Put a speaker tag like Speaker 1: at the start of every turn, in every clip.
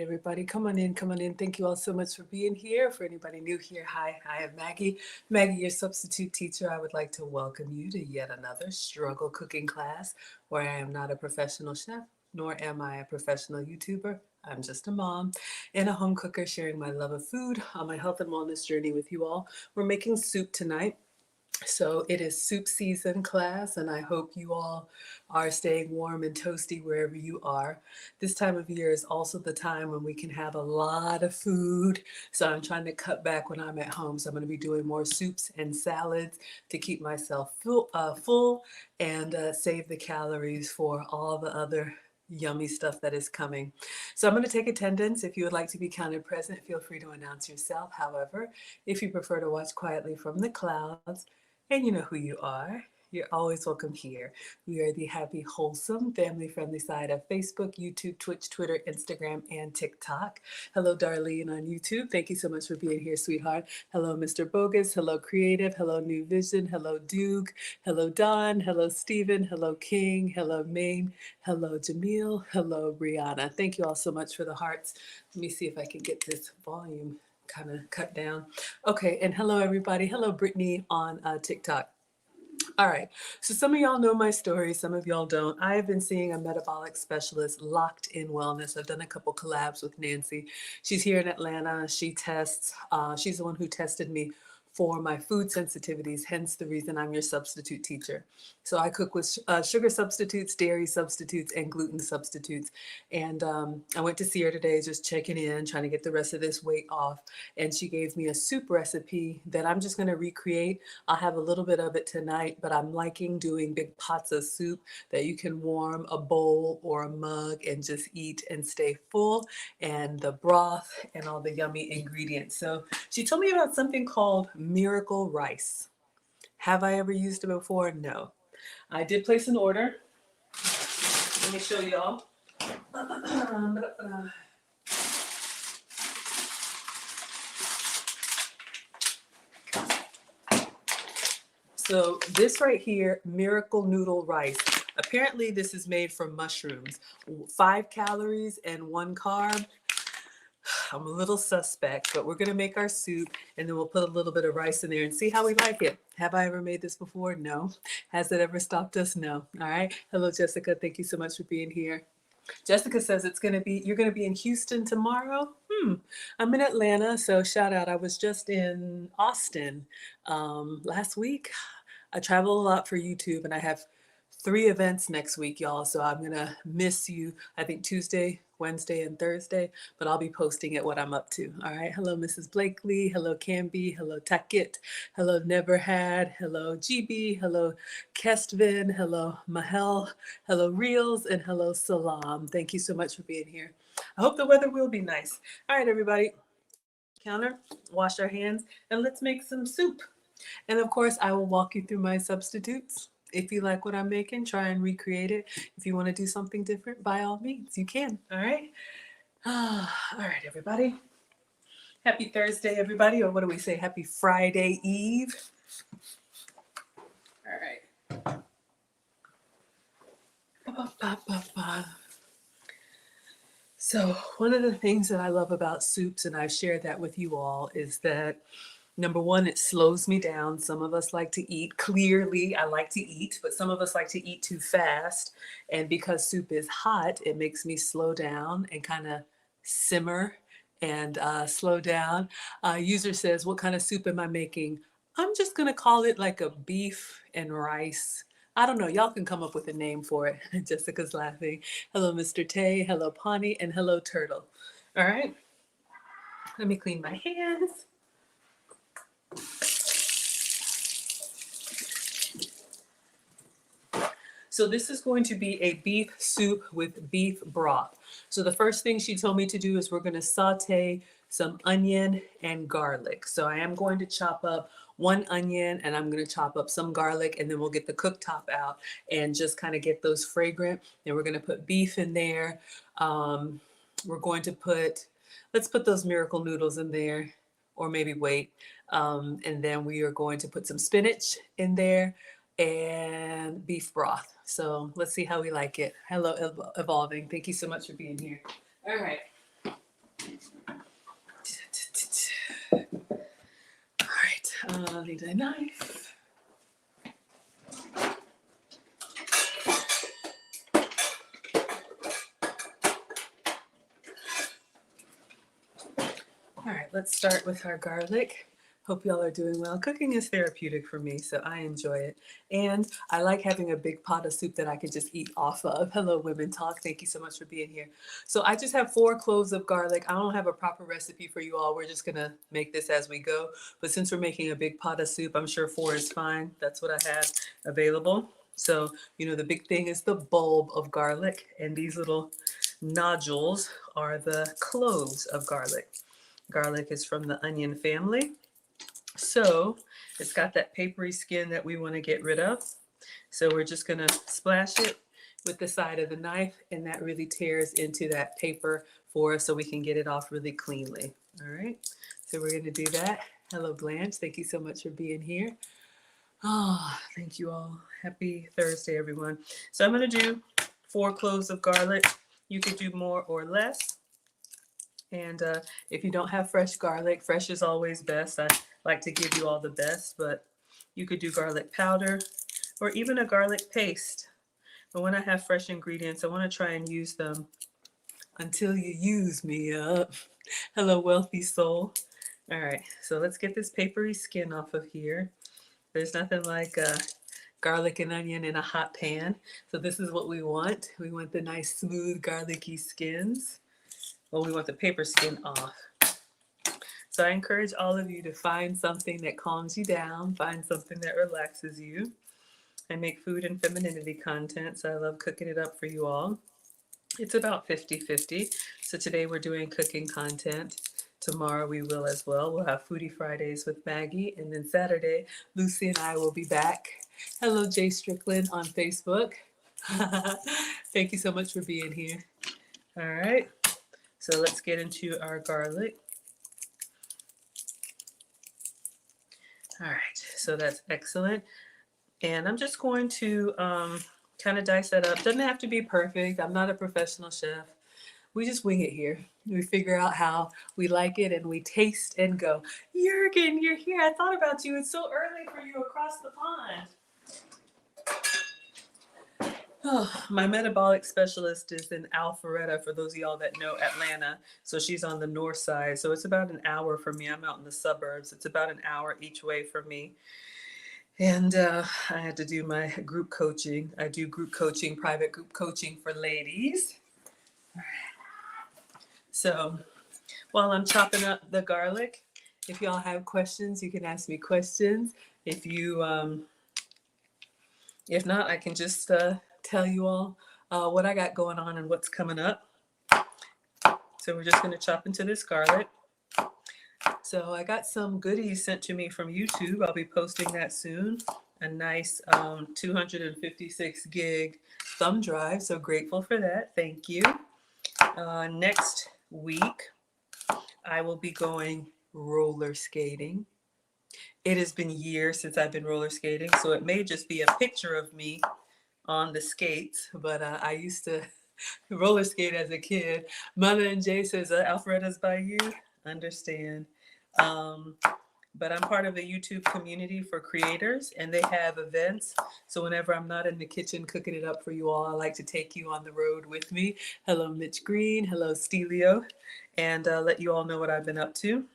Speaker 1: everybody. Come on in, come on in. Thank you all so much for being here. For anybody new here, hi, I am Maggie. Maggie, your substitute teacher. I would like to welcome you to yet another struggle cooking class where I am not a professional chef, nor am I a professional YouTuber. I'm just a mom and a home cooker sharing my love of food on my health and wellness journey with you all. We're making soup tonight. So it is soup season class, and I hope you all are staying warm and toasty wherever you are. This time of year is also the time when we can have a lot of food. So I'm trying to cut back when I'm at home. So I'm going to be doing more soups and salads to keep myself full and save the calories for all the other yummy stuff that is coming. So I'm going to take attendance. If you would like to be counted present, feel free to announce yourself. However, if you prefer to watch quietly from the clouds, and you know who you are. You're always welcome here. We are the happy, wholesome, family-friendly side of Facebook, YouTube, Twitch, Twitter, Instagram, and TikTok. Hello, Darlene on YouTube. Thank you so much for being here, sweetheart. Hello, Mr. Bogus. Hello, Creative. Hello, New Vision. Hello, Duke. Hello, Don. Hello, Stephen. Hello, King. Hello, Maine. Hello, Jamil. Hello, Brianna. Thank you all so much for the hearts. Let me see if I can get this volume kind of cut down. Okay, and hello everybody. Hello Brittany on TikTok. All right, so some of y'all know my story, some of y'all don't. I have been seeing a metabolic specialist, Locked in Wellness. I've done a couple collabs with Nancy. She's here in Atlanta. She tests, she's the one who tested me for my food sensitivities, hence the reason I'm your substitute teacher. So I cook with sugar substitutes, dairy substitutes, and gluten substitutes. And I went to see her today, just checking in, trying to get the rest of this weight off. And she gave me a soup recipe that I'm just going to recreate. I'll have a little bit of it tonight, but I'm liking doing big pots of soup that you can warm a bowl or a mug and just eat and stay full, and the broth and all the yummy ingredients. So she told me about something called Miracle Rice. Have I ever used it before? No. I did place an order. Let me show y'all. So this right here, Miracle Noodle Rice. Apparently this is made from mushrooms. 5 calories and 1 carb. I'm a little suspect, but we're going to make our soup and then we'll put a little bit of rice in there and see how we like it. Have I ever made this before? No. Has it ever stopped us? No. All right. Hello, Jessica. Thank you so much for being here. Jessica says you're going to be in Houston tomorrow. I'm in Atlanta, so shout out. I was just in Austin last week. I travel a lot for YouTube and I have 3 events next week, y'all. So I'm going to miss you, I think Tuesday, Wednesday, and Thursday, but I'll be posting at what I'm up to. All right. Hello, Mrs. Blakely. Hello, Camby. Hello, Takit. Hello, Never Had. Hello, GB. Hello, Kestvin. Hello, Mahel. Hello, Reels. And hello, Salam. Thank you so much for being here. I hope the weather will be nice. All right, everybody. Counter, wash our hands, and let's make some soup. And of course, I will walk you through my substitutes. If you like what I'm making, try and recreate it. If you want to do something different, by all means, you can. All right. All right, everybody. Happy Thursday, everybody. Or what do we say? Happy Friday Eve. All right. So one of the things that I love about soups, and I've shared that with you all, is that number one, it slows me down. Some of us like to eat. Clearly, I like to eat, but some of us like to eat too fast. And because soup is hot, it makes me slow down and kind of simmer and slow down. User says, what kind of soup am I making? I'm just going to call it like a beef and rice. I don't know. Y'all can come up with a name for it. Jessica's laughing. Hello, Mr. Tay. Hello, Pawnee. And hello, Turtle. All right. Let me clean my hands. So this is going to be a beef soup with beef broth. So the first thing she told me to do is we're going to saute some onion and garlic. So I am going to chop up 1 onion and I'm going to chop up some garlic, and then we'll get the cooktop out and just kind of get those fragrant. Then we're going to put beef in there. We're going to let's put those miracle noodles in there, or maybe wait. And then we are going to put some spinach in there and beef broth. So let's see how we like it. Hello, Evolving. Thank you so much for being here. All right. All right, I'll need a knife. All right, let's start with our garlic. Hope y'all are doing well. Cooking is therapeutic for me, so I enjoy it. And I like having a big pot of soup that I can just eat off of. Hello, Women Talk. Thank you so much for being here. So I just have 4 cloves of garlic. I don't have a proper recipe for you all. We're just going to make this as we go. But since we're making a big pot of soup, I'm sure 4 is fine. That's what I have available. So, the big thing is the bulb of garlic, and these little nodules are the cloves of garlic. Garlic is from the onion family. So it's got that papery skin that we want to get rid of. So we're just going to splash it with the side of the knife, and that really tears into that paper for us so we can get it off really cleanly. All right. So we're going to do that. Hello, Blanche. Thank you so much for being here. Oh, thank you all. Happy Thursday, everyone. So I'm going to do 4 cloves of garlic. You could do more or less. And if you don't have fresh garlic, fresh is always best. I like to give you all the best, but you could do garlic powder or even a garlic paste. But when I have fresh ingredients, I want to try and use them until you use me up. Hello, wealthy soul. All right, so let's get this papery skin off of here. There's nothing like garlic and onion in a hot pan. So this is what we want. We want the nice, smooth, garlicky skins. Well, we want the paper skin off. So I encourage all of you to find something that calms you down, find something that relaxes you. I make food and femininity content, so I love cooking it up for you all. It's about 50-50. So today we're doing cooking content. Tomorrow we will as well. We'll have Foodie Fridays with Maggie. And then Saturday, Lucy and I will be back. Hello, Jay Strickland on Facebook. Thank you so much for being here. All right. So let's get into our garlic. All right, so that's excellent. And I'm just going to kind of dice that up. Doesn't have to be perfect. I'm not a professional chef. We just wing it here. We figure out how we like it and we taste and go. Jurgen, you're here. I thought about you. It's so early for you across the pond. Oh, my metabolic specialist is in Alpharetta, for those of y'all that know Atlanta. So she's on the north side. So it's about an hour for me. I'm out in the suburbs. It's about an hour each way for me. And I had to do my group coaching. I do group coaching, private group coaching for ladies. So while I'm chopping up the garlic, if y'all have questions, you can ask me questions. If not, I can just tell you all what I got going on and what's coming up. So we're just going to chop into this garlic. So I got some goodies sent to me from YouTube. I'll be posting that soon. A nice 256 gig thumb drive. So grateful for that. Thank you. Next week, I will be going roller skating. It has been years since I've been roller skating, so it may just be a picture of me on the skates, but I used to roller skate as a kid. Mother and Jay says, Alfreda's by you. Understand. But I'm part of a YouTube community for creators, and they have events. So whenever I'm not in the kitchen cooking it up for you all, I like to take you on the road with me. Hello, Mitch Green. Hello, Stelio. And let you all know what I've been up to.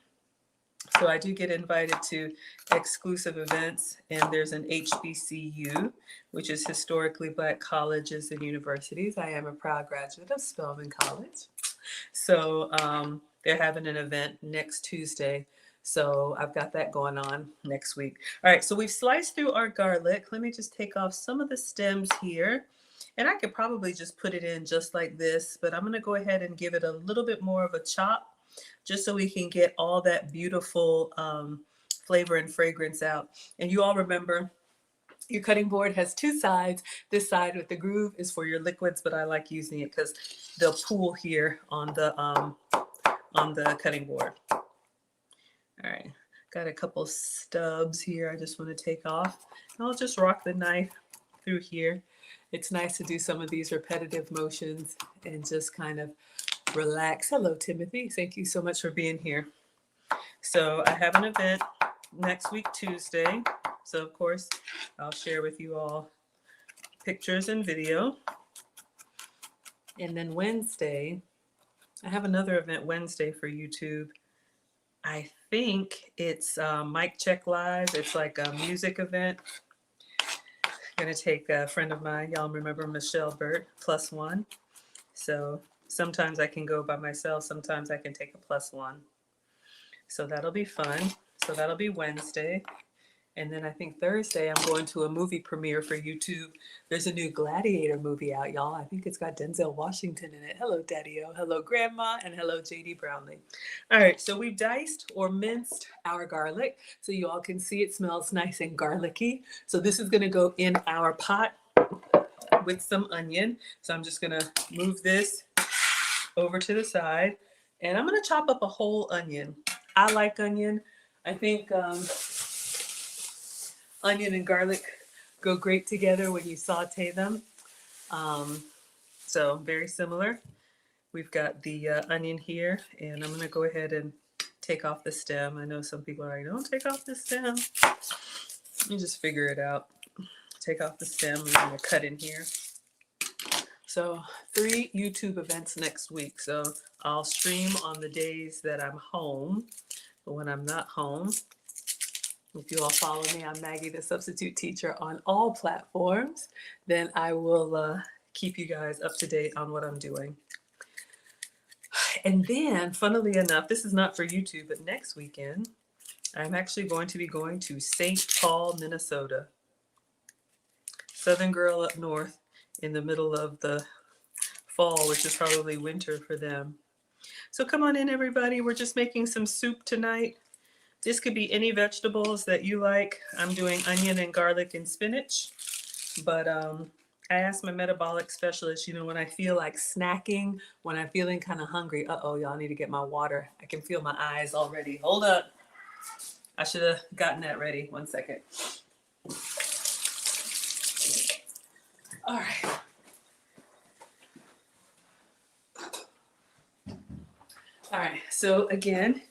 Speaker 1: So I do get invited to exclusive events, and there's an HBCU, which is Historically Black Colleges and Universities. I am a proud graduate of Spelman College. So they're having an event next Tuesday. So I've got that going on next week. All right, so we've sliced through our garlic. Let me just take off some of the stems here. And I could probably just put it in just like this, but I'm going to go ahead and give it a little bit more of a chop, just so we can get all that beautiful flavor and fragrance out. And you all remember, your cutting board has 2 sides. This side with the groove is for your liquids, but I like using it because they'll pool here on the cutting board. All right, got a couple stubs here I just want to take off. I'll just rock the knife through here. It's nice to do some of these repetitive motions and just kind of relax. Hello, Timothy. Thank you so much for being here. So I have an event next week, Tuesday. So of course, I'll share with you all pictures and video. And then Wednesday, I have another event Wednesday for YouTube. I think it's Mic Check Live. It's like a music event. I'm going to take a friend of mine. Y'all remember Michelle Burt, +1. So sometimes I can go by myself. Sometimes I can take a +1. So that'll be fun. So that'll be Wednesday. And then I think Thursday I'm going to a movie premiere for YouTube. There's a new Gladiator movie out, y'all. I think it's got Denzel Washington in it. Hello, Daddy-O. Hello, Grandma. And hello, JD Brownlee. All right, so we've diced or minced our garlic. So you all can see it smells nice and garlicky. So this is going to go in our pot with some onion. So I'm just going to move this over to the side. And I'm going to chop up a whole onion. I like onion. I think onion and garlic go great together when you saute them. So very similar. We've got the onion here, and I'm going to go ahead and take off the stem. I know some people are like, don't take off the stem. You just figure it out. Take off the stem, and I'm going to cut in here. So 3 YouTube events next week. So I'll stream on the days that I'm home. But when I'm not home, if you all follow me, I'm Maggie, the substitute teacher on all platforms, then I will keep you guys up to date on what I'm doing. And then, funnily enough, this is not for YouTube, but next weekend, I'm actually going to be going to St. Paul, Minnesota. Southern girl up north in the middle of the fall, which is probably winter for them. So come on in, everybody. We're just making some soup tonight. This could be any vegetables that you like. I'm doing onion and garlic and spinach. But I asked my metabolic specialist, you know, when I feel like snacking, when I'm feeling kind of hungry, y'all need to get my water. I can feel my eyes already. Hold up. I should have gotten that ready. 1 second. All right. All right. So again,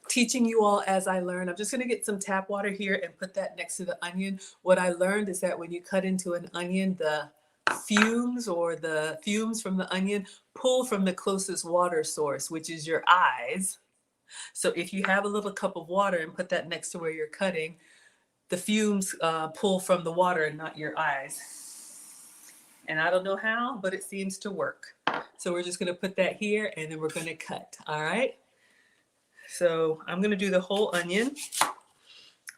Speaker 1: teaching you all as I learn. I'm just going to get some tap water here and put that next to the onion. What I learned is that when you cut into an onion, the fumes from the onion pull from the closest water source, which is your eyes. So if you have a little cup of water and put that next to where you're cutting, the fumes pull from the water and not your eyes. And I don't know how, but it seems to work. So we're just going to put that here and then we're going to cut. All right. So I'm going to do the whole onion.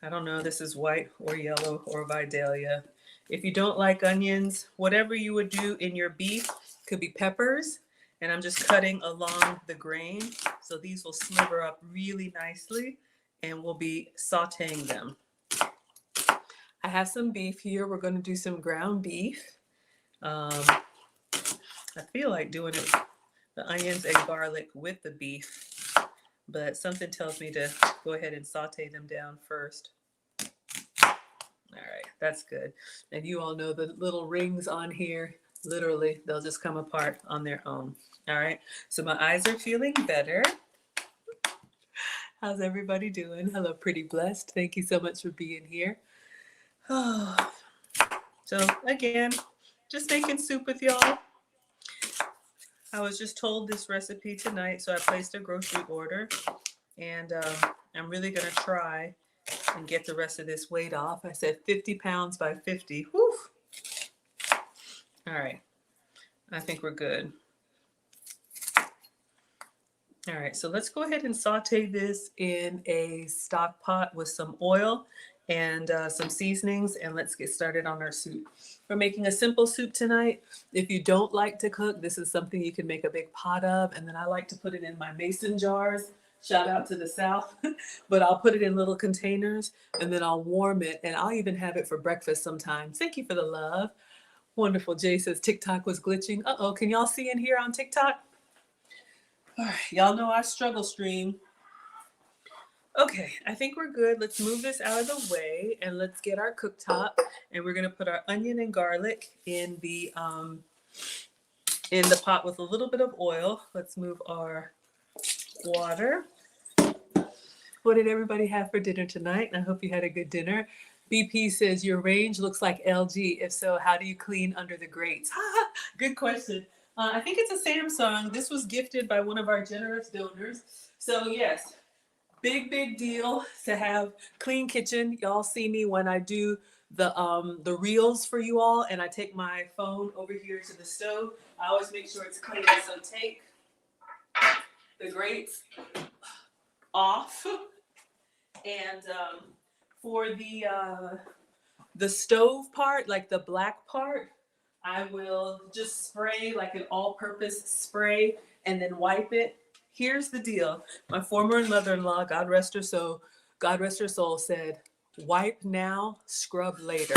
Speaker 1: I don't know, this is white or yellow or Vidalia. If you don't like onions, whatever you would do in your beef could be peppers. And I'm just cutting along the grain. So these will sliver up really nicely and we'll be sauteing them. I have some beef here. We're going to do some ground beef. I feel like doing it, the onions and garlic with the beef. But something tells me to go ahead and saute them down first. All right, that's good. And you all know the little rings on here, literally, they'll just come apart on their own. All right, so my eyes are feeling better. How's everybody doing? Hello, Pretty Blessed. Thank you so much for being here. Oh. So again, just making soup with y'all. I was just told this recipe tonight, so I placed a grocery order, and I'm really going to try and get the rest of this weight off. I said 50 pounds by 50. Whew. All right. I think we're good. All right, so let's go ahead and saute this in a stock pot with some oil and some seasonings, and let's get started on our soup. We're making a simple soup tonight. If you don't like to cook, this is something you can make a big pot of, and then I like to put it in my mason jars. Shout out to the South. But I'll put it in little containers, and then I'll warm it, and I'll even have it for breakfast sometimes. Thank you for the love. Wonderful. Jay says TikTok was glitching. Can y'all see in here on TikTok? All right, y'all know I struggle stream. Okay, I think we're good. Let's move this out of the way and let's get our cooktop. And we're gonna put our onion and garlic in the in the pot with a little bit of oil. Let's move our water. What did everybody have for dinner tonight? I hope you had a good dinner. BP says, your range looks like LG. If so, how do you clean under the grates? Good question. I think it's a Samsung. This was gifted by one of our generous donors. So yes, big deal to have clean kitchen. Y'all see me when I do the reels for you all, and I take my phone over here to the stove. I always make sure it's clean. So take the grates off, and for the stove part, like the black part, I will just spray like an all-purpose spray and then wipe it. Here's the deal. My former mother-in-law, God rest her soul, said, wipe now, scrub later.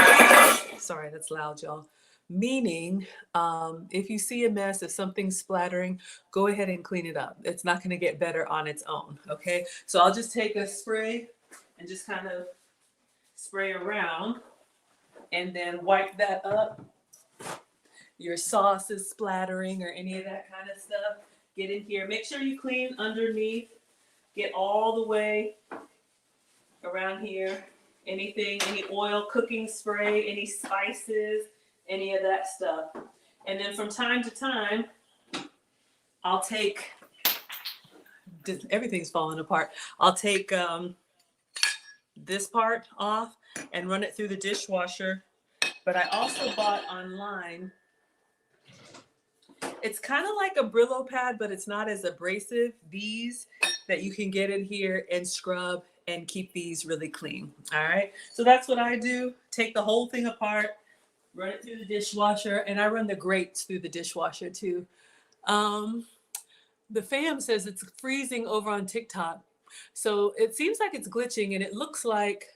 Speaker 1: Sorry, that's loud, y'all. Meaning, if you see a mess, if something's splattering, go ahead and clean it up. It's not going to get better on its own, okay? So I'll just take a spray and just kind of spray around and then wipe that up. Your sauce is splattering or any of that kind of stuff. Get in here. Make sure you clean underneath. Get all the way around here. Anything, any oil, cooking spray, any spices, any of that stuff. And then from time to time, I'll take, everything's falling apart. I'll take this part off and run it through the dishwasher. But I also bought online, it's kind of like a Brillo pad, but it's not as abrasive. These that you can get in here and scrub and keep these really clean. All right. So that's what I do. Take the whole thing apart, run it through the dishwasher, and I run the grates through the dishwasher too. The fam says it's freezing over on TikTok. So it seems like it's glitching, and it looks like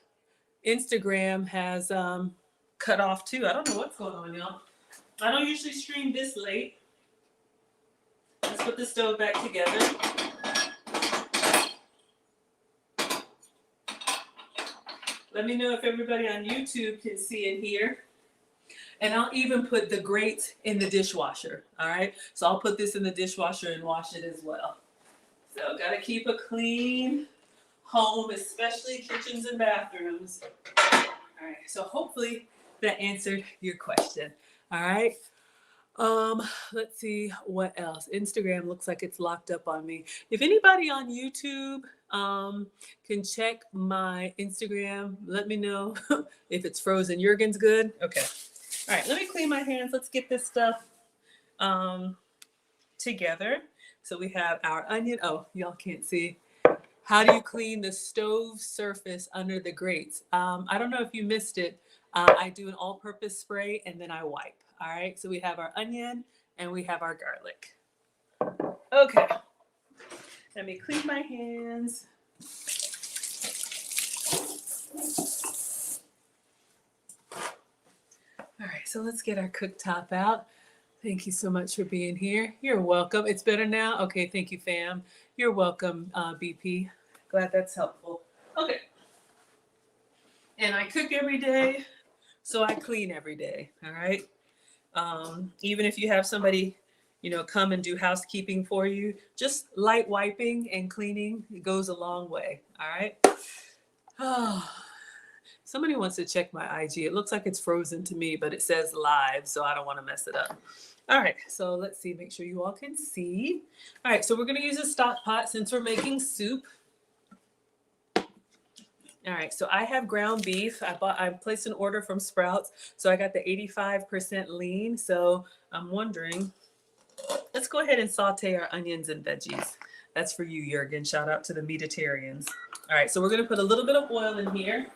Speaker 1: Instagram has cut off too. I don't know what's going on, y'all. I don't usually stream this late. Let's put the stove back together. Let me know if everybody on YouTube can see and hear. And I'll even put the grates in the dishwasher, all right? So I'll put this in the dishwasher and wash it as well. So gotta keep a clean home, especially kitchens and bathrooms. All right, so hopefully that answered your question, all right? Let's see what else. Instagram looks like it's locked up on me. If anybody on YouTube can check my Instagram, let me know if it's frozen. Jurgen's good? Okay. All right, let me clean my hands. Let's get this stuff together. So we have our onion. Oh, y'all can't see. How do you clean the stove surface under the grates? I don't know if you missed it. I do an all-purpose spray and then I wipe. All right, so we have our onion and we have our garlic. Okay, let me clean my hands. All right, so let's get our cooktop out. Thank you so much for being here. You're welcome. It's better now? Okay, thank you, fam. You're welcome, BP. Glad that's helpful. Okay. And I cook every day, so I clean every day, all right? Even if you have somebody, come and do housekeeping for you, just light wiping and cleaning, it goes a long way, all right? Oh, somebody wants to check my IG. It looks like it's frozen to me, but it says live, so I don't want to mess it up. All right, so let's see, make sure you all can see. All right, so we're gonna use a stock pot since we're making soup. All right, so I have ground beef. I placed an order from Sprouts, so I got the 85% lean. So I'm wondering, let's go ahead and saute our onions and veggies. That's for you, Jurgen. Shout out to the meatitarians. All right, so we're gonna put a little bit of oil in here,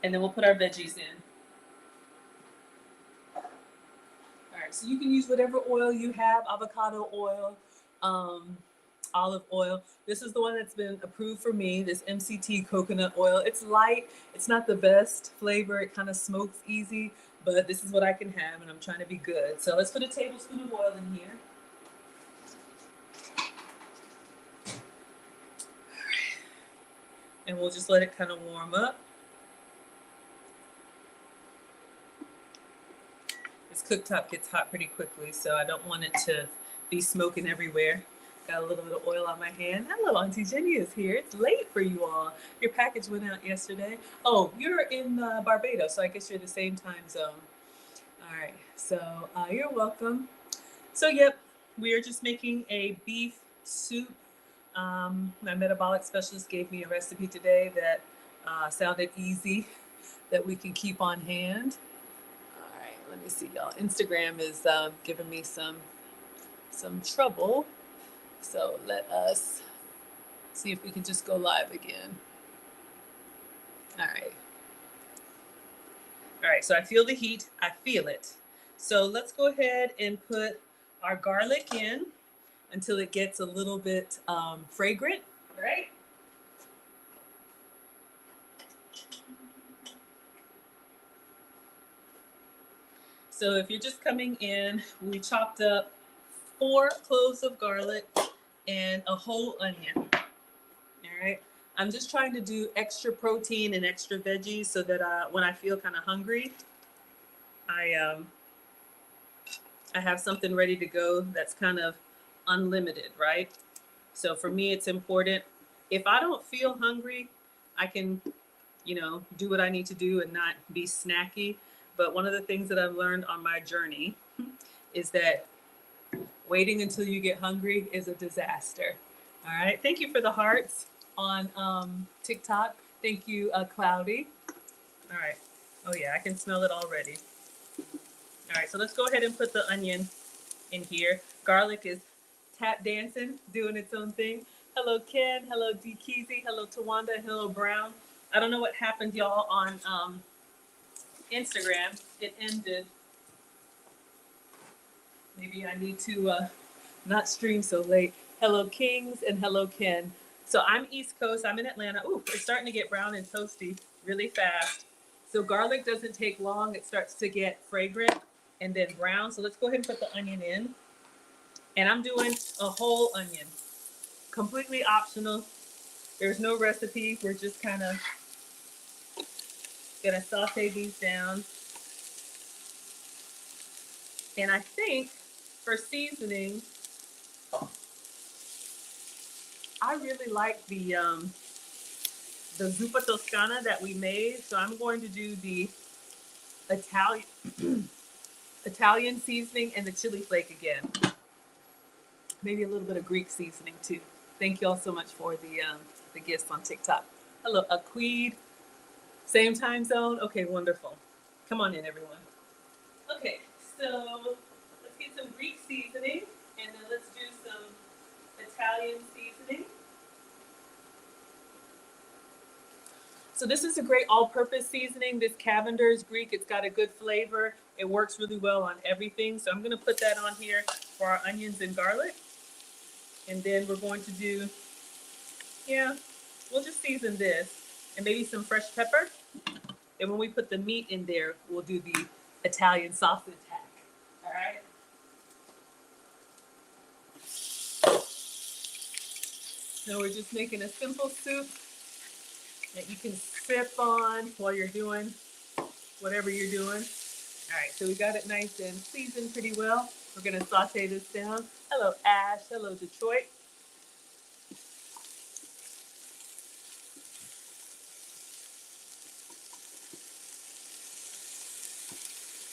Speaker 1: and then we'll put our veggies in. All right, so you can use whatever oil you have, avocado oil, olive oil. This is the one that's been approved for me, this MCT coconut oil. It's light. It's not the best flavor. It kind of smokes easy, but this is what I can have, and I'm trying to be good. So let's put a tablespoon of oil in here. And we'll just let it kind of warm up. this cooktop gets hot pretty quickly, so I don't want it to be smoking everywhere. Got a little bit of oil on my hand. Hello, Auntie Jenny is here. It's late for you all. Your package went out yesterday. Oh, you're in Barbados, so I guess you're the same time zone. All right, so you're welcome. So, yep, we are just making a beef soup. My metabolic specialist gave me a recipe today that sounded easy, that we can keep on hand. All right, let me see, y'all. Instagram is giving me some trouble. So let us see if we can just go live again. All right. All right, so I feel the heat. I feel it. So let's go ahead and put our garlic in until it gets a little bit fragrant, right? So if you're just coming in, we chopped up 4 cloves of garlic and a whole onion. All right. I'm just trying to do extra protein and extra veggies so that when I feel kind of hungry, I have something ready to go that's kind of unlimited, right? So for me, it's important. If I don't feel hungry, I can, do what I need to do and not be snacky. But one of the things that I've learned on my journey is that waiting until you get hungry is a disaster. All right. Thank you for the hearts on TikTok. Thank you, Cloudy. All right. Oh, yeah, I can smell it already. All right. So let's go ahead and put the onion in here. Garlic is tap dancing, doing its own thing. Hello, Ken. Hello, D. Keezy. Hello, Tawanda. Hello, Brown. I don't know what happened, y'all, on Instagram. It ended. Maybe I need to not stream so late. Hello, Kings, and hello, Ken. So I'm East Coast. I'm in Atlanta. Ooh, it's starting to get brown and toasty really fast. So garlic doesn't take long. It starts to get fragrant and then brown. So let's go ahead and put the onion in. And I'm doing a whole onion. Completely optional. There's no recipe. We're just kind of going to saute these down. And I think for seasoning, I really like the zuppa toscana that we made. So I'm going to do the Italian seasoning and the chili flake again. Maybe a little bit of Greek seasoning too. Thank you all so much for the gifts on TikTok. Hello, Aquid. Same time zone? Okay, wonderful. Come on in, everyone. Okay, so let's get some Greek seasoning, and then let's do some Italian seasoning. So this is a great all-purpose seasoning. This Cavender's Greek. It's got a good flavor. It works really well on everything. So I'm going to put that on here for our onions and garlic. And then we're going to do, we'll just season this and maybe some fresh pepper. And when we put the meat in there, we'll do the Italian sausage hack. All right. So we're just making a simple soup that you can sip on while you're doing whatever you're doing. All right, so we got it nice and seasoned pretty well. We're gonna saute this down. Hello, Ash. Hello, Detroit.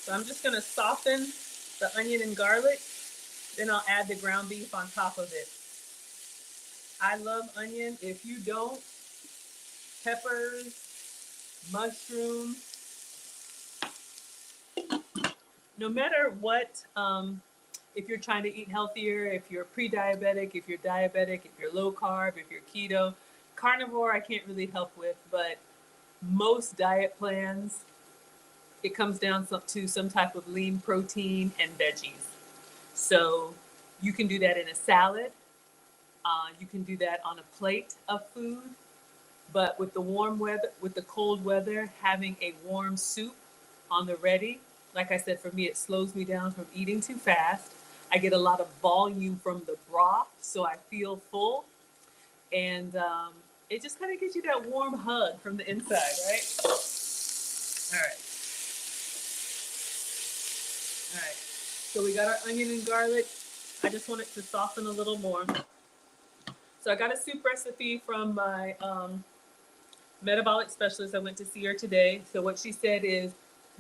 Speaker 1: So I'm just gonna soften the onion and garlic. Then I'll add the ground beef on top of it. I love onion. If you don't, peppers, mushrooms, no matter what, if you're trying to eat healthier, if you're pre-diabetic, if you're diabetic, if you're low carb, if you're keto, carnivore I can't really help with, but most diet plans, it comes down to some type of lean protein and veggies. So you can do that in a salad. You can do that on a plate of food. But with the warm weather, with the cold weather, having a warm soup on the ready, like I said, for me, it slows me down from eating too fast. I get a lot of volume from the broth, so I feel full. And it just kind of gives you that warm hug from the inside, right? All right. All right, so we got our onion and garlic. I just want it to soften a little more. So I got a soup recipe from my metabolic specialist. I went to see her today. So what she said is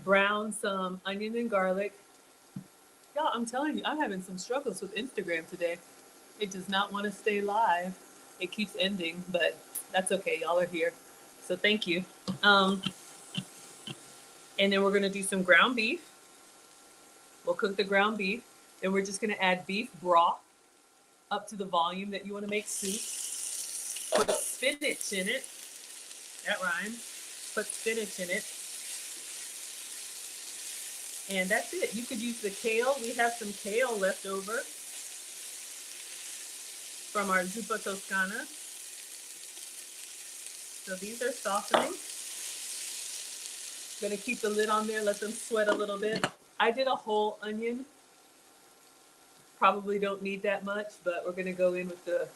Speaker 1: brown some onion and garlic. Y'all, I'm telling you, I'm having some struggles with Instagram today. It does not want to stay live. It keeps ending, but that's okay. Y'all are here. So thank you. Um, and then we're going to do some ground beef. We'll cook the ground beef. Then we're just going to add beef broth up to the volume that you want to make soup. Put spinach in it. That rhymes. Put spinach in it. And that's it. You could use the kale. We have some kale left over from our zuppa toscana. So these are softening. Gonna keep the lid on there, let them sweat a little bit. I did a whole onion. Probably don't need that much, but we're gonna go in with the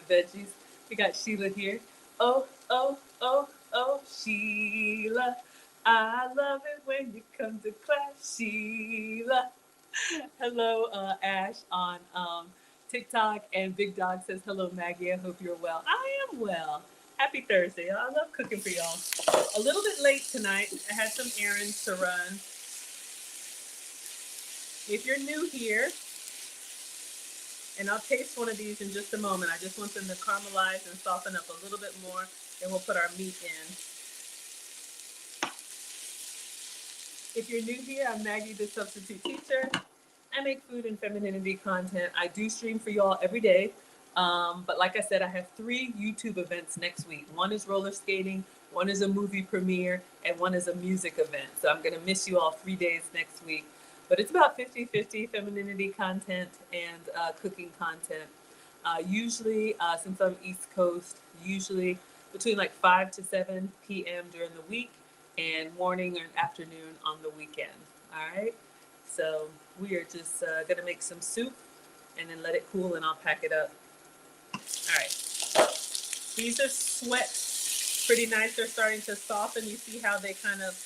Speaker 1: veggies. We got Sheila here. Oh, oh, oh, oh, Sheila. I love it when you come to class, Sheila. Hello, Ash on TikTok, and Big Dog says, hello, Maggie. I hope you're well. I am well. Happy Thursday. I love cooking for y'all. A little bit late tonight. I had some errands to run. If you're new here, and I'll taste one of these in just a moment. I just want them to caramelize and soften up a little bit more. Then we'll put our meat in. If you're new here, I'm Maggie, the substitute teacher. I make food and femininity content. I do stream for y'all every day. But like I said, I have 3 YouTube events next week. One is roller skating, one is a movie premiere, and one is a music event. So I'm going to miss you all 3 days next week. But it's about 50-50 femininity content and cooking content. Usually, since I'm East Coast, usually between like 5 to 7 p.m. during the week and morning and afternoon on the weekend. All right. So we are just going to make some soup and then let it cool and I'll pack it up. All right. These are sweat pretty nice. They're starting to soften. You see how they kind of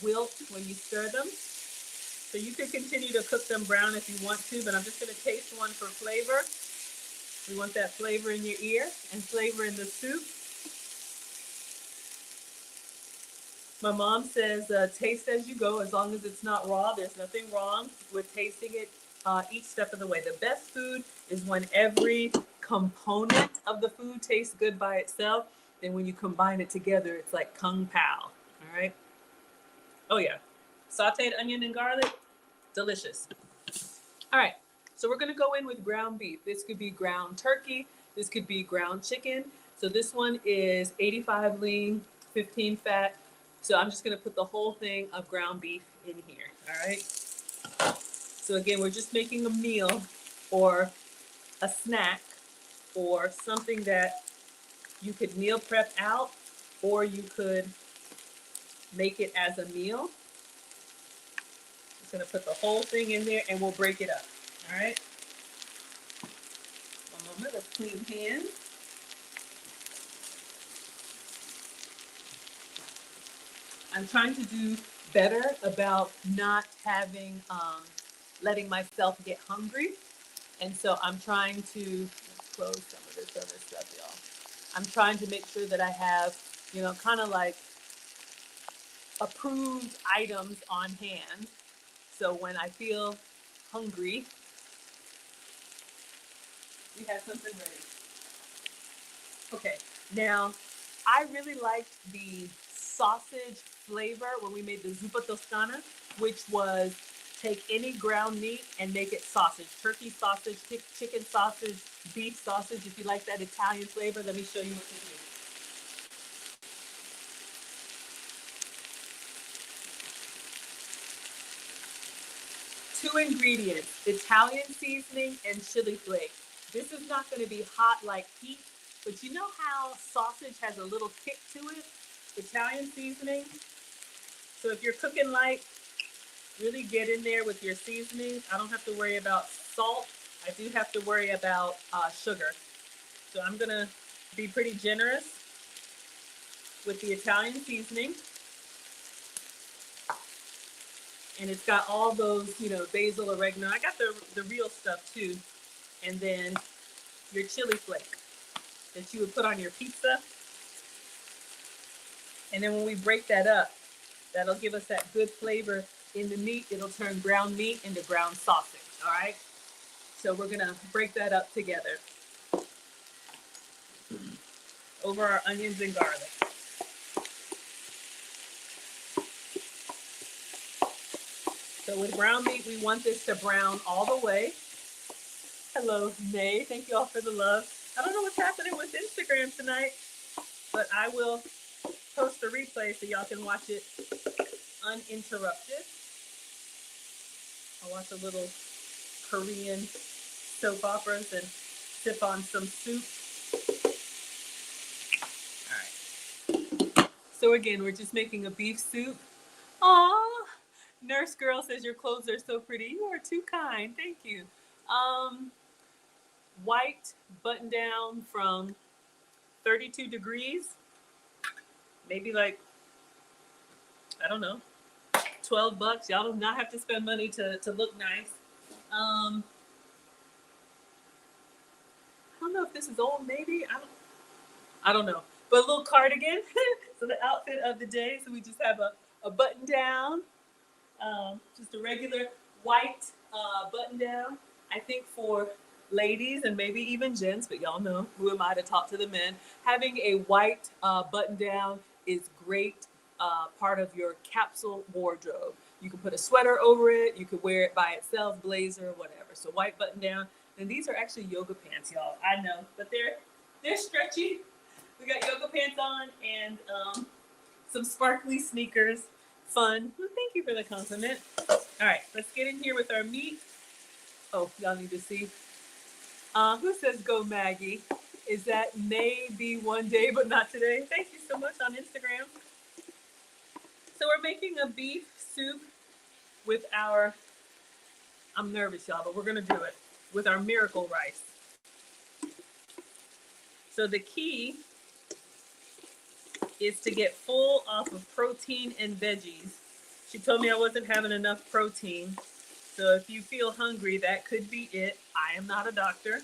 Speaker 1: wilt when you stir them. So you can continue to cook them brown if you want to, but I'm just going to taste one for flavor. We want that flavor in your ear and flavor in the soup. My mom says, taste as you go, as long as it's not raw. There's nothing wrong with tasting it each step of the way. The best food is when every component of the food tastes good by itself. Then when you combine it together, it's like kung pao. All right. Oh, yeah. Sauteed onion and garlic, delicious. All right. So we're going to go in with ground beef. This could be ground turkey. This could be ground chicken. So this one is 85 lean, 15 fat. So I'm just going to put the whole thing of ground beef in here. All right. So again, we're just making a meal or a snack or something that you could meal prep out, or you could make it as a meal. Just going to put the whole thing in there and we'll break it up. All right. One moment. Let's clean hands. I'm trying to do better about not having, letting myself get hungry. And so I'm trying to close some of this other stuff, y'all. I'm trying to make sure that I have, kind of like approved items on hand. So when I feel hungry, we have something ready. Okay, now I really liked the sausage flavor when we made the zuppa toscana, which was take any ground meat and make it sausage. Turkey sausage, chicken sausage, beef sausage. If you like that Italian flavor, let me show you what to do. 2 ingredients, Italian seasoning and chili flakes. This is not going to be hot like heat, but you know how sausage has a little kick to it? Italian seasoning. So if you're cooking light, really get in there with your seasonings. I don't have to worry about salt. I do have to worry about sugar. So I'm going to be pretty generous with the Italian seasoning. And it's got all those, basil, oregano. I got the real stuff too. And then your chili flake that you would put on your pizza. And then when we break that up, that'll give us that good flavor in the meat. It'll turn ground meat into ground sausage, all right? So we're gonna break that up together over our onions and garlic. So with ground meat, we want this to brown all the way. Hello, May. Thank you all for the love. I don't know what's happening with Instagram tonight, but I will post the replay so y'all can watch it uninterrupted. I'll watch a little Korean soap operas and sip on some soup. All right. So again, we're just making a beef soup. Aw, Nurse Girl says your clothes are so pretty. You are too kind. Thank you. White button down from 32 degrees. Maybe like, I don't know, $12. Y'all do not have to spend money to look nice. I don't know if this is old Navy. I don't know. But a little cardigan. So the outfit of the day. So we just have a button down. Just a regular white button down. I think for ladies and maybe even gents, but y'all know, who am I to talk to the men? Having a white button down is great part of your capsule wardrobe. You can put a sweater over it. You could wear it by itself, blazer, whatever. So white button down. And these are actually yoga pants, y'all. I know, but they're stretchy. We got yoga pants on and some sparkly sneakers. Fun. Well, thank you for the compliment. All right, let's get in here with our meat. Oh, y'all need to see. Who says go Maggie? Is that maybe one day, but not today? Thank you so much on Instagram. So we're making a beef soup with our, I'm nervous, y'all, but we're gonna do it, with our miracle rice. So the key is to get full off of protein and veggies. She told me I wasn't having enough protein. So if you feel hungry, that could be it. I am not a doctor.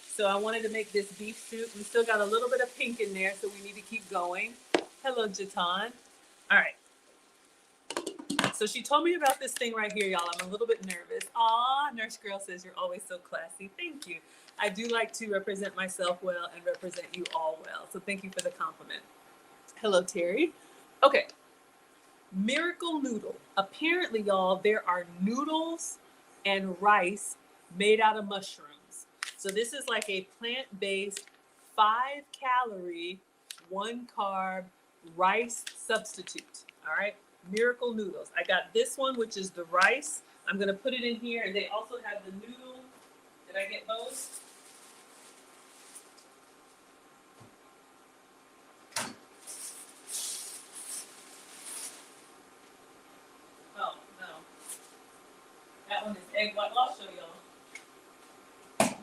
Speaker 1: So I wanted to make this beef soup. We still got a little bit of pink in there, so we need to keep going. Hello, Jatan. All right. So she told me about this thing right here, y'all. I'm a little bit nervous. Aw, Nurse Girl says you're always so classy. Thank you. I do like to represent myself well and represent you all well. So thank you for the compliment. Hello, Terry. Okay. Miracle noodle. Apparently, y'all, there are noodles and rice made out of mushrooms. So this is like a plant-based 5-calorie, 1-carb rice substitute. All right. Miracle noodles. I got this one, which is the rice. I'm going to put it in here. And they also have the noodle. Did I get both? Oh, no. That one is egg white. I'll show y'all.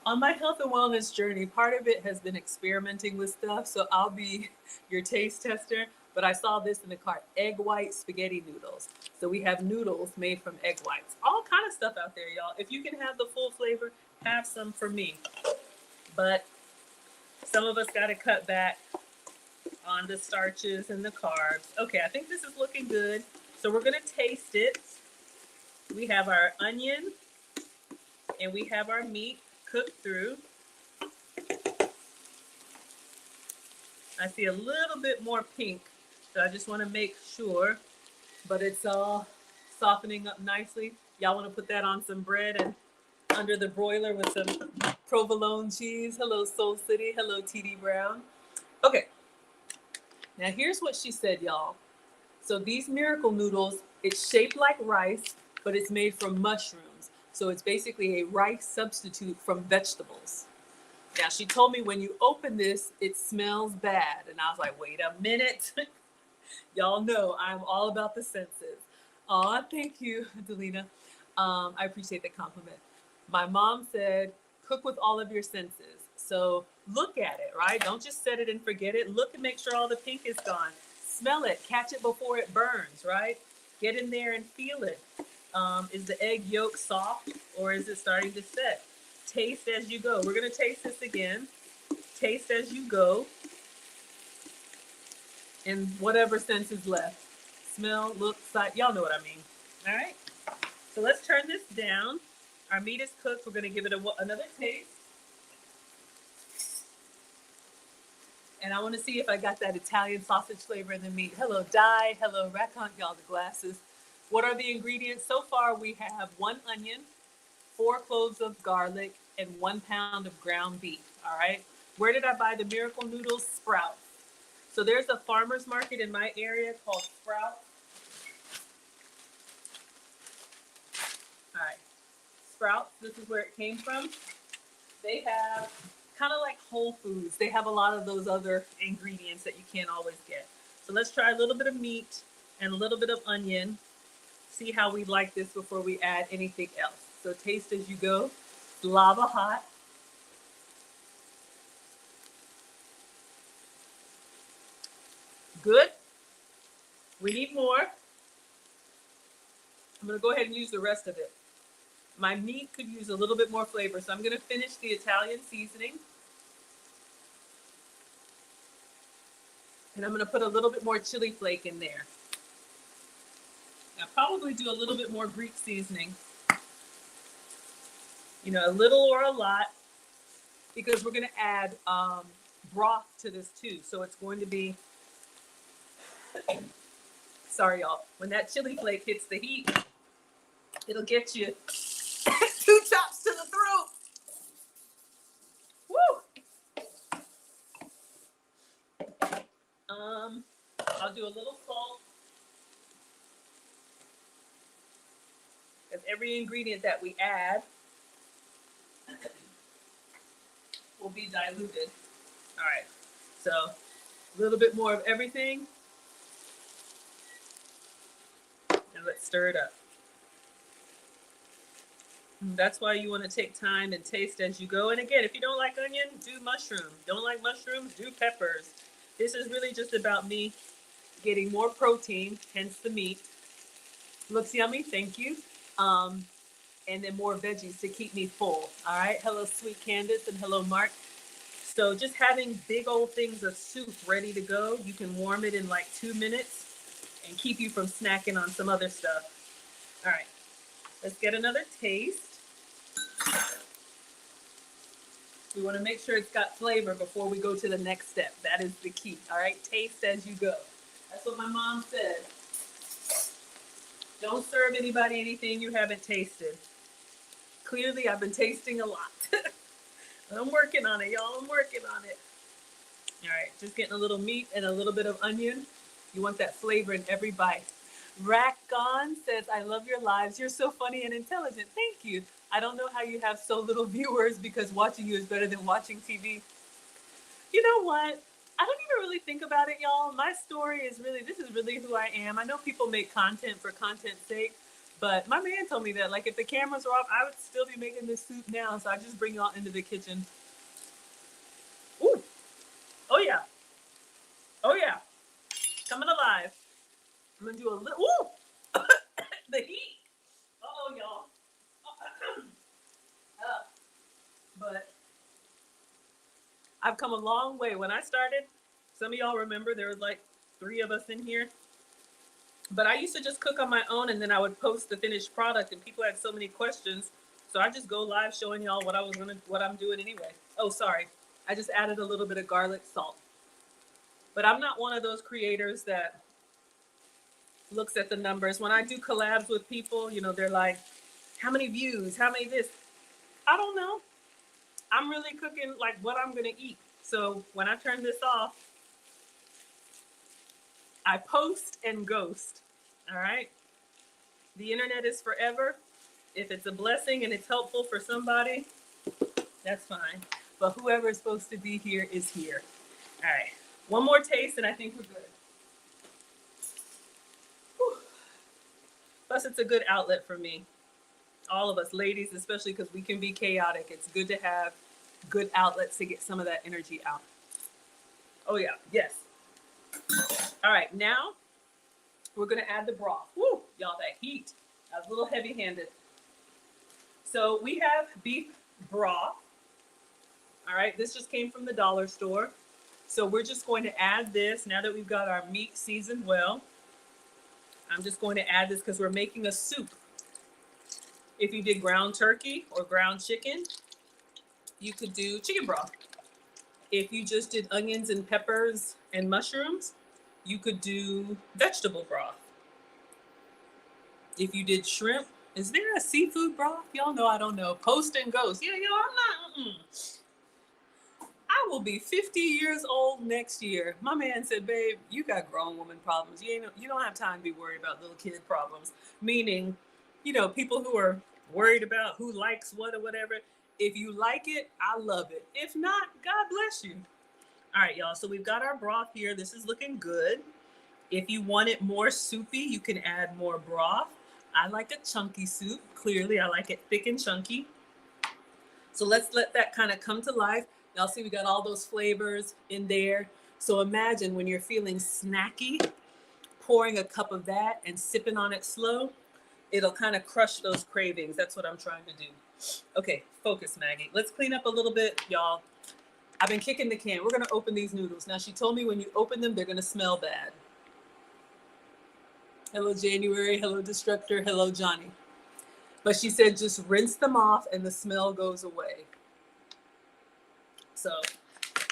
Speaker 1: On my health and wellness journey, part of it has been experimenting with stuff. So I'll be your taste tester. But I saw this in the cart, egg white spaghetti noodles. So we have noodles made from egg whites. All kind of stuff out there, y'all. If you can have the full flavor, have some for me. But some of us got to cut back on the starches and the carbs. Okay, I think this is looking good. So we're going to taste it. We have our onion and we have our meat cooked through. I see a little bit more pink. So I just want to make sure, but it's all softening up nicely. Y'all want to put that on some bread and under the broiler with some provolone cheese. Hello, Soul City. Hello, TD Brown. Okay. Now here's what she said, y'all. So these miracle noodles, it's shaped like rice, but it's made from mushrooms. So it's basically a rice substitute from vegetables. Now she told me when you open this, it smells bad. And I was like, wait a minute. Y'all know I'm all about the senses. Aw, thank you, Delina. I appreciate the compliment. My mom said, cook with all of your senses. So look at it, right? Don't just set it and forget it. Look and make sure all the pink is gone. Smell it, catch it before it burns, right? Get in there and feel it. Is the egg yolk soft or is it starting to set? Taste as you go. We're gonna taste this again. Taste as you go in whatever sense is left. Smell, look, sight, y'all know what I mean. All right, so let's turn this down. Our meat is cooked. We're gonna give it another taste. And I want to see if I got that Italian sausage flavor in the meat. Hello, Di. Hello, Raconte. Y'all, the glasses. What are the ingredients? So far, we have 1 onion, 4 cloves of garlic, and 1 pound of ground beef. All right. Where did I buy the miracle noodles? Sprouts. So there's a farmer's market in my area called Sprouts. All right. Sprouts, this is where it came from. They have kind of like Whole Foods. They have a lot of those other ingredients that you can't always get. So let's try a little bit of meat and a little bit of onion. See how we like this before we add anything else. So taste as you go. Lava hot. Good. We need more. I'm going to go ahead and use the rest of it. My meat could use a little bit more flavor, so I'm going to finish the Italian seasoning. And I'm going to put a little bit more chili flake in there. I'll probably do a little bit more Greek seasoning. You know, a little or a lot, because we're going to add broth to this too. So it's going to be, sorry y'all, when that chili flake hits the heat, it'll get you 2 chops to the throat. Woo! I'll do a little salt. Because every ingredient that we add will be diluted. All right, so a little bit more of everything. And let's stir it up. That's why you want to take time and taste as you go. And again, if you don't like onion, do mushroom. Don't like mushrooms, do peppers. This is really just about me getting more protein, hence the meat. Looks yummy, thank you. And then more veggies to keep me full. All right, hello, Sweet Candace, and hello, Mark. So just having big old things of soup ready to go, you can warm it in like 2 minutes and keep you from snacking on some other stuff. All right, let's get another taste. We want to make sure it's got flavor before we go to the next step. That is the key. All right, taste as you go. That's what my mom said. Don't serve anybody anything you haven't tasted. Clearly, I've been tasting a lot. I'm working on it, y'all. I'm working on it. All right, just getting a little meat and a little bit of onion. You want that flavor in every bite. Rackon says, I love your lives. You're so funny and intelligent. Thank you. I don't know how you have so little viewers because watching you is better than watching TV. You know what? I don't even really think about it, y'all. My story is really, this is really who I am. I know people make content for content's sake, but my man told me that, like, if the cameras were off, I would still be making this soup now. So I just bring y'all into the kitchen. Ooh. Oh, yeah. Oh, yeah. Coming alive. I'm going to do a little, ooh. The heat. Uh-oh, y'all. But I've come a long way. When I started, some of y'all remember there was like 3 of us in here. But I used to just cook on my own and then I would post the finished product and people had so many questions. So I just go live showing y'all what I'm doing anyway. Oh, sorry. I just added a little bit of garlic salt. But I'm not one of those creators that looks at the numbers. When I do collabs with people, you know, they're like, how many views? How many this? I don't know. I'm really cooking like what I'm going to eat. So when I turn this off, I post and ghost. All right. The internet is forever. If it's a blessing and it's helpful for somebody, that's fine. But whoever is supposed to be here is here. All right. One more taste and I think we're good. Whew. Plus, it's a good outlet for me. All of us ladies, especially because we can be chaotic. It's good to have good outlets to get some of that energy out. Oh, yeah. Yes.
Speaker 2: All right, now we're gonna add the broth. Woo, y'all, that heat. I was a little heavy-handed. So we have beef broth. All right, this just came from the dollar store. So we're just going to add this now that we've got our meat seasoned well. I'm just going to add this because we're making a soup. If you did ground turkey or ground chicken, you could do chicken broth. If you just did onions and peppers and mushrooms, you could do vegetable broth. If you did shrimp, is there a seafood broth? Y'all know I don't know. Post and ghost. Yeah, yo, I'm not. I will be 50 years old next year. My man said, babe, you got grown woman problems. You don't have time to be worried about little kid problems. Meaning, people who are worried about who likes what or whatever. If you like it, I love it. If not, God bless you. All right, y'all. So we've got our broth here. This is looking good. If you want it more soupy, you can add more broth. I like a chunky soup. Clearly, I like it thick and chunky. So let's let that kind of come to life. Y'all see we got all those flavors in there. So imagine when you're feeling snacky, pouring a cup of that and sipping on it slow, it'll kind of crush those cravings. That's what I'm trying to do. Okay, focus, Maggie. Let's clean up a little bit, y'all. I've been kicking the can. We're going to open these noodles. Now, she told me when you open them, they're going to smell bad. Hello, January. Hello, Destructor. Hello, Johnny. But she said just rinse them off and the smell goes away. So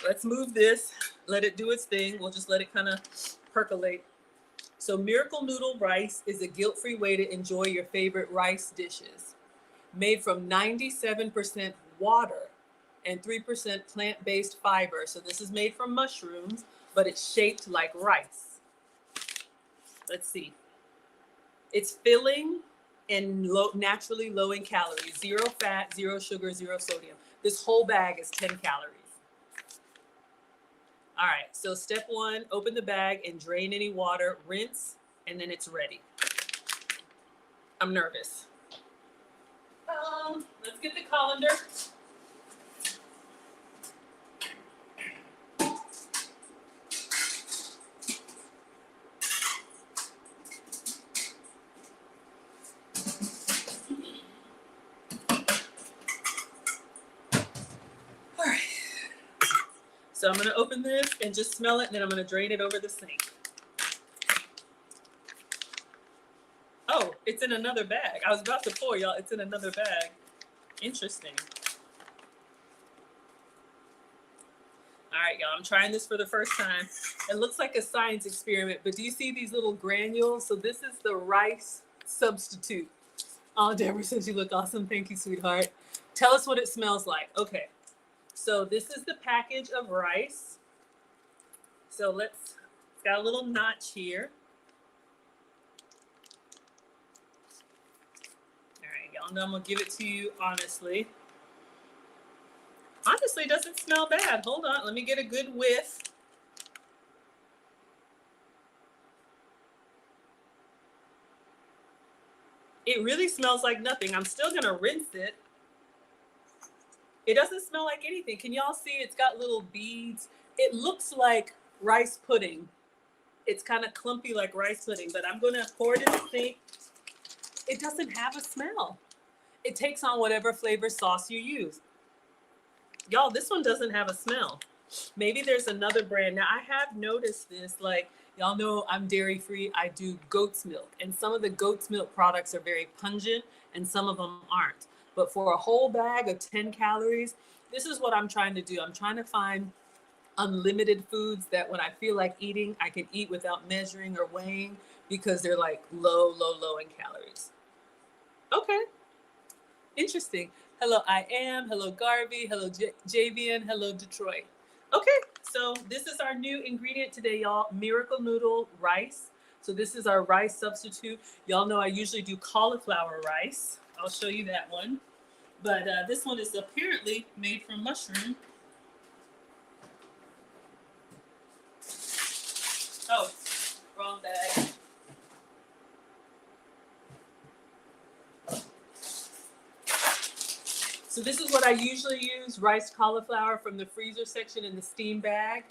Speaker 2: let's move this, let it do its thing. We'll just let it kind of percolate. So Miracle Noodle Rice is a guilt-free way to enjoy your favorite rice dishes. Made from 97% water and 3% plant-based fiber. So this is made from mushrooms, but it's shaped like rice. Let's see. It's filling and naturally low in calories. 0 fat, 0 sugar, 0 sodium. This whole bag is 10 calories. All right, so step 1, open the bag and drain any water, rinse, and then it's ready. I'm nervous. Let's get the colander. All right. So I'm going to open this and just smell it, and then I'm going to drain it over the sink. Oh, it's in another bag. I was about to pour, y'all. It's in another bag. Interesting. All right, y'all. I'm trying this for the first time. It looks like a science experiment, but do you see these little granules? So this is the rice substitute. Oh, Deborah says you look awesome. Thank you, sweetheart. Tell us what it smells like. Okay. So this is the package of rice. So it's got a little notch here. All right, y'all know I'm gonna give it to you honestly. Honestly, it doesn't smell bad. Hold on, let me get a good whiff. It really smells like nothing. I'm still gonna rinse it. It doesn't smell like anything. Can y'all see it's got little beads? It looks like rice pudding. It's kind of clumpy like rice pudding, but I'm gonna pour it in the sink. It doesn't have a smell. It takes on whatever flavor sauce you use. Y'all, this one doesn't have a smell. Maybe there's another brand. Now I have noticed this, like y'all know I'm dairy free. I do goat's milk, and some of the goat's milk products are very pungent and some of them aren't. But for a whole bag of 10 calories, this is what I'm trying to do. I'm trying to find unlimited foods that when I feel like eating, I can eat without measuring or weighing because they're like low in calories. Okay. Interesting. Hello, I am. Hello, Garvey. Hello, Javian. Hello, Detroit. Okay, so this is our new ingredient today, y'all. Miracle Noodle Rice. So this is our rice substitute. Y'all know I usually do cauliflower rice. I'll show you that one. But this one is apparently made from mushroom. Oh, wrong bag. So this is what I usually use, rice cauliflower from the freezer section in the steam bag.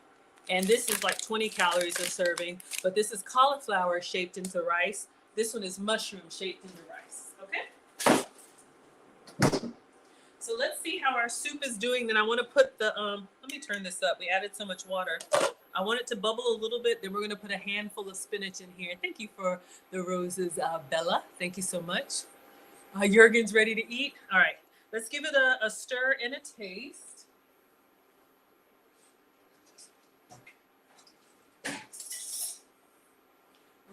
Speaker 2: And this is like 20 calories a serving, but this is cauliflower shaped into rice. This one is mushroom shaped into rice, okay? So let's see how our soup is doing. Then I want to put the, let me turn this up. We added so much water. I want it to bubble a little bit. Then we're going to put a handful of spinach in here. Thank you for the roses, Bella. Thank you so much. Jurgen's ready to eat. All right, let's give it a stir and a taste. We're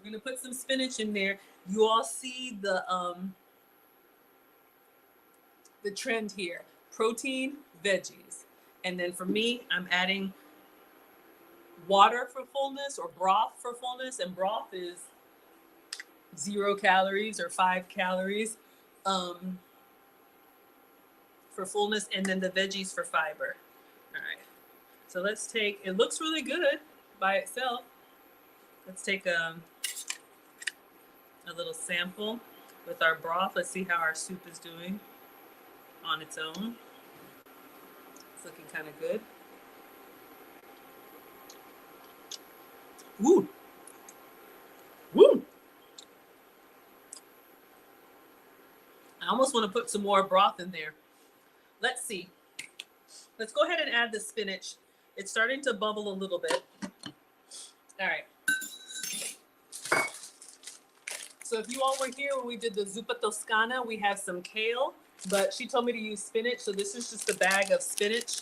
Speaker 2: going to put some spinach in there. You all see the trend here: protein, veggies. And then for me, I'm adding water for fullness, or broth for fullness. And broth is 0 calories or 5 calories for fullness. And then the veggies for fiber. All right. So let's take, it looks really good by itself. Let's take a little sample with our broth. Let's see how our soup is doing on its own. It's looking kind of good. Woo! Woo! I almost want to put some more broth in there. Let's see. Let's go ahead and add the spinach. It's starting to bubble a little bit. All right. So if you all were here when we did the zuppa toscana, we have some kale, but she told me to use spinach. So this is just a bag of spinach.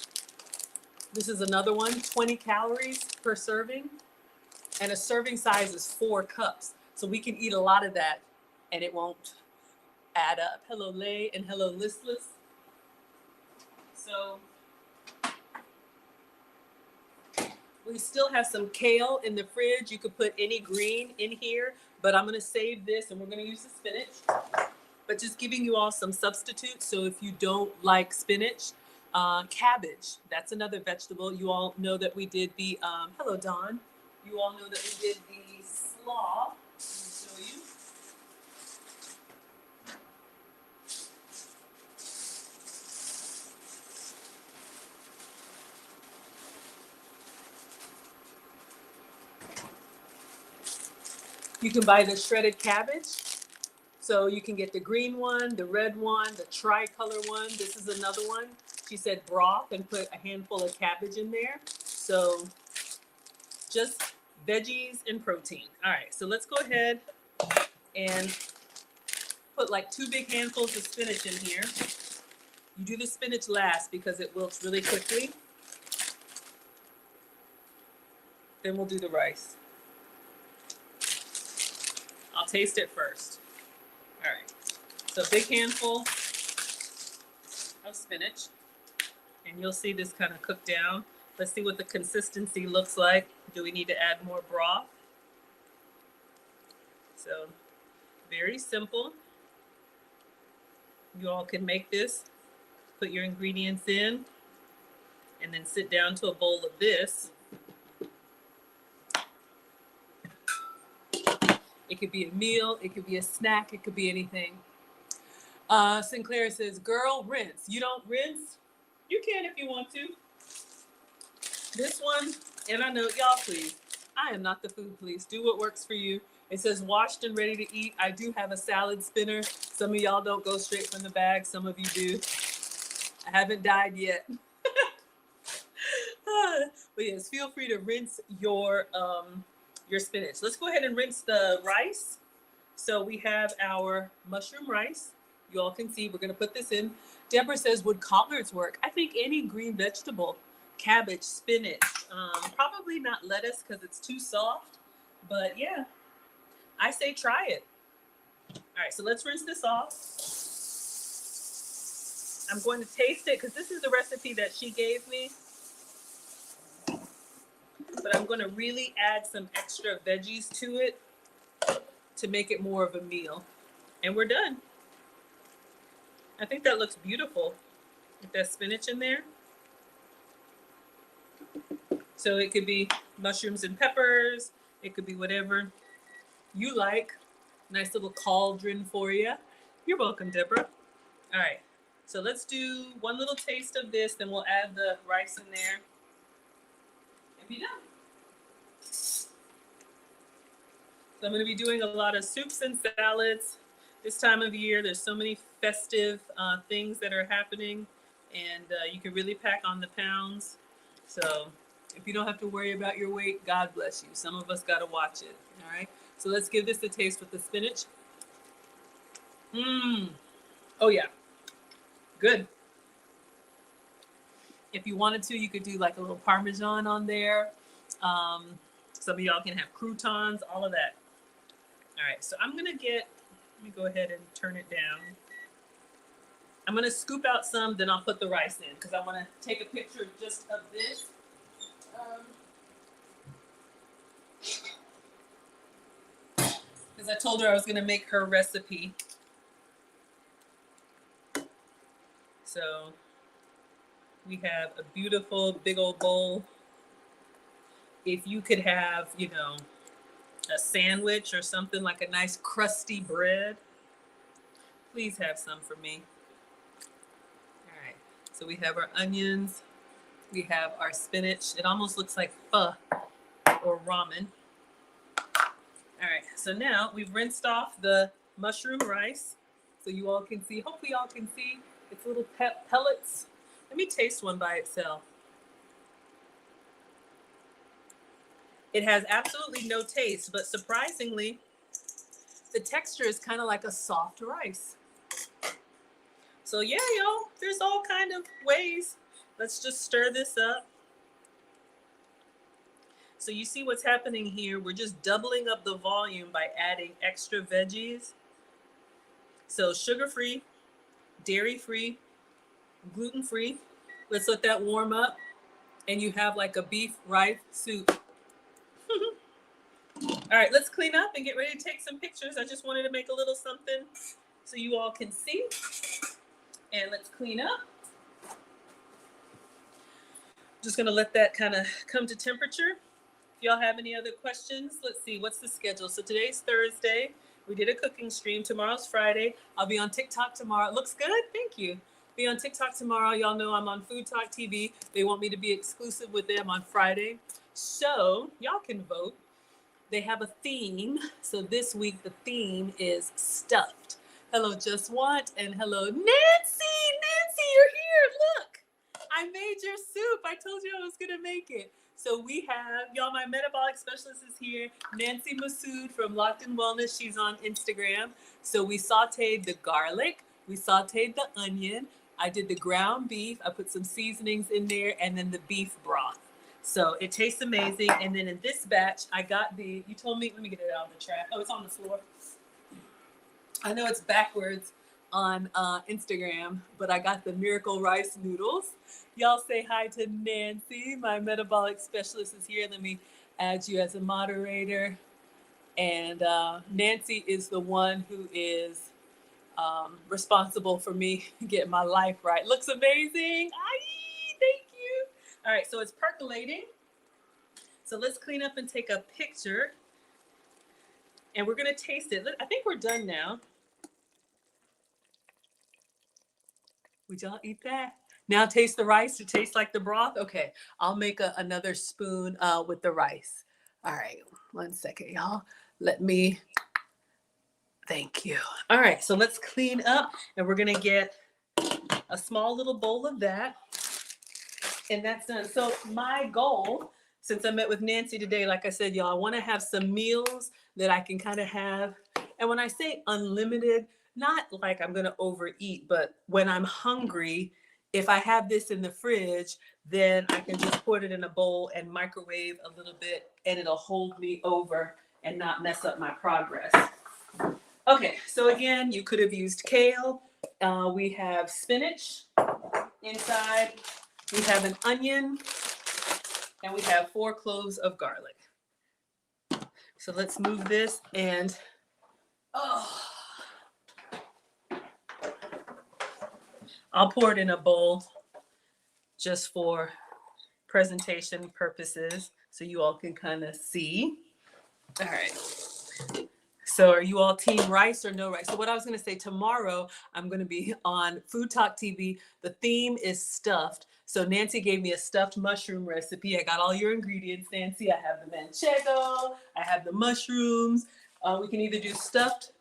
Speaker 2: This is another one, 20 calories per serving. And a serving size is 4 cups. So we can eat a lot of that and it won't add up. Hello, Lay, and hello, Listless. So we still have some kale in the fridge. You could put any green in here, but I'm gonna save this and we're gonna use the spinach. But just giving you all some substitutes. So if you don't like spinach, cabbage, that's another vegetable. You all know that we did the, hello, Dawn. You all know that we did the slaw. Let me show you. You can buy the shredded cabbage. So you can get the green one, the red one, the tricolor one. This is another one. She said broth and put a handful of cabbage in there. So just veggies and protein. All right, so let's go ahead and put like 2 big handfuls of spinach in here. You do the spinach last because it wilts really quickly. Then we'll do the rice. I'll taste it first. All right, so big handful of spinach, and you'll see this kind of cook down. Let's see what the consistency looks like. Do we need to add more broth? So very simple. You all can make this, put your ingredients in, and then sit down to a bowl of this. It could be a meal, it could be a snack, it could be anything. Sinclair says, girl, rinse. You don't rinse? You can if you want to. This one, and I know, y'all, please, I am not the food police. Do what works for you. It says washed and ready to eat. I do have a salad spinner. Some of y'all don't go straight from the bag. Some of you do. I haven't died yet. But yes, feel free to rinse your spinach. Let's go ahead and rinse the rice. So we have our mushroom rice. You all can see we're going to put this in. Deborah says, would collards work? I think any green vegetable, cabbage, spinach, probably not lettuce because it's too soft. But yeah, I say try it. All right, so let's rinse this off. I'm going to taste it because this is the recipe that she gave me. But I'm going to really add some extra veggies to it to make it more of a meal. And we're done. I think that looks beautiful with that spinach in there. So it could be mushrooms and peppers. It could be whatever you like. Nice little cauldron for you. You're welcome, Deborah. All right. So let's do one little taste of this. Then we'll add the rice in there. And be done. So I'm going to be doing a lot of soups and salads. This time of year, there's so many festive things that are happening, and you can really pack on the pounds. So if you don't have to worry about your weight, God bless you. Some of us got to watch it. All right. So let's give this a taste with the spinach. Mmm. Oh, yeah. Good. If you wanted to, you could do like a little Parmesan on there. Some of y'all can have croutons, all of that. All right, so let me go ahead and turn it down. I'm gonna scoop out some, then I'll put the rice in because I wanna take a picture just of this. Because I told her I was gonna make her recipe. So we have a beautiful big old bowl. If you could have, a sandwich or something like a nice crusty bread, please have some for me. All right, so we have our onions, we have our spinach. It almost looks like pho or ramen. All right, so now we've rinsed off the mushroom rice so you all can see. Hopefully y'all can see its little pellets. Let me taste one by itself. It has absolutely no taste, but surprisingly, the texture is kind of like a soft rice. So yeah, y'all, there's all kind of ways. Let's just stir this up. So you see what's happening here? We're just doubling up the volume by adding extra veggies. So sugar-free, dairy-free, gluten-free. Let's let that warm up. And you have like a beef rice soup. All right, let's clean up and get ready to take some pictures. I just wanted to make a little something so you all can see. And let's clean up. Just gonna let that kind of come to temperature. If y'all have any other questions, let's see, what's the schedule? So today's Thursday. We did a cooking stream. Tomorrow's Friday. I'll be on TikTok tomorrow. It looks good, thank you. Be on TikTok tomorrow. Y'all know I'm on Food Talk TV. They want me to be exclusive with them on Friday. So y'all can vote. They have a theme. So this week, the theme is stuffed. Hello, Just Want, and hello, Nancy. Nancy, you're here. Look, I made your soup. I told you I was going to make it. So we have, y'all, my metabolic specialist is here. Nancy Masood from Locked in Wellness. She's on Instagram. So we sauteed the garlic. We sauteed the onion. I did the ground beef. I put some seasonings in there, and then the beef broth. So it tastes amazing. And then in this batch, I got you told me, let me get it out of the trash. Oh, it's on the floor. I know it's backwards on Instagram, but I got the miracle rice noodles. Y'all say hi to Nancy. My metabolic specialist is here. Let me add you as a moderator. And Nancy is the one who is responsible for me getting my life right. Looks amazing. Thank you. All right, so it's percolating. So let's clean up and take a picture. And we're gonna taste it. I think we're done now. Would y'all eat that? Now taste the rice. It tastes like the broth. Okay, I'll make another spoon with the rice. All right, 1 second, y'all. Thank you. All right, so let's clean up and we're gonna get a small little bowl of that. And that's done. So my goal, since I met with Nancy today, like I said, y'all, I want to have some meals that I can kind of have. And when I say unlimited, not like I'm going to overeat, but when I'm hungry, if I have this in the fridge, then I can just put it in a bowl and microwave a little bit, and it'll hold me over and not mess up my progress. Okay, so again, you could have used kale. We have spinach inside. We have an onion, and we have 4 cloves of garlic. So let's move this and, I'll pour it in a bowl just for presentation purposes so you all can kind of see. All right. So are you all team rice or no rice? So what I was going to say, tomorrow I'm going to be on Food Talk TV. The theme is stuffed. So Nancy gave me a stuffed mushroom recipe. I got all your ingredients, Nancy. I have the manchego. I have the mushrooms. We can either do stuffed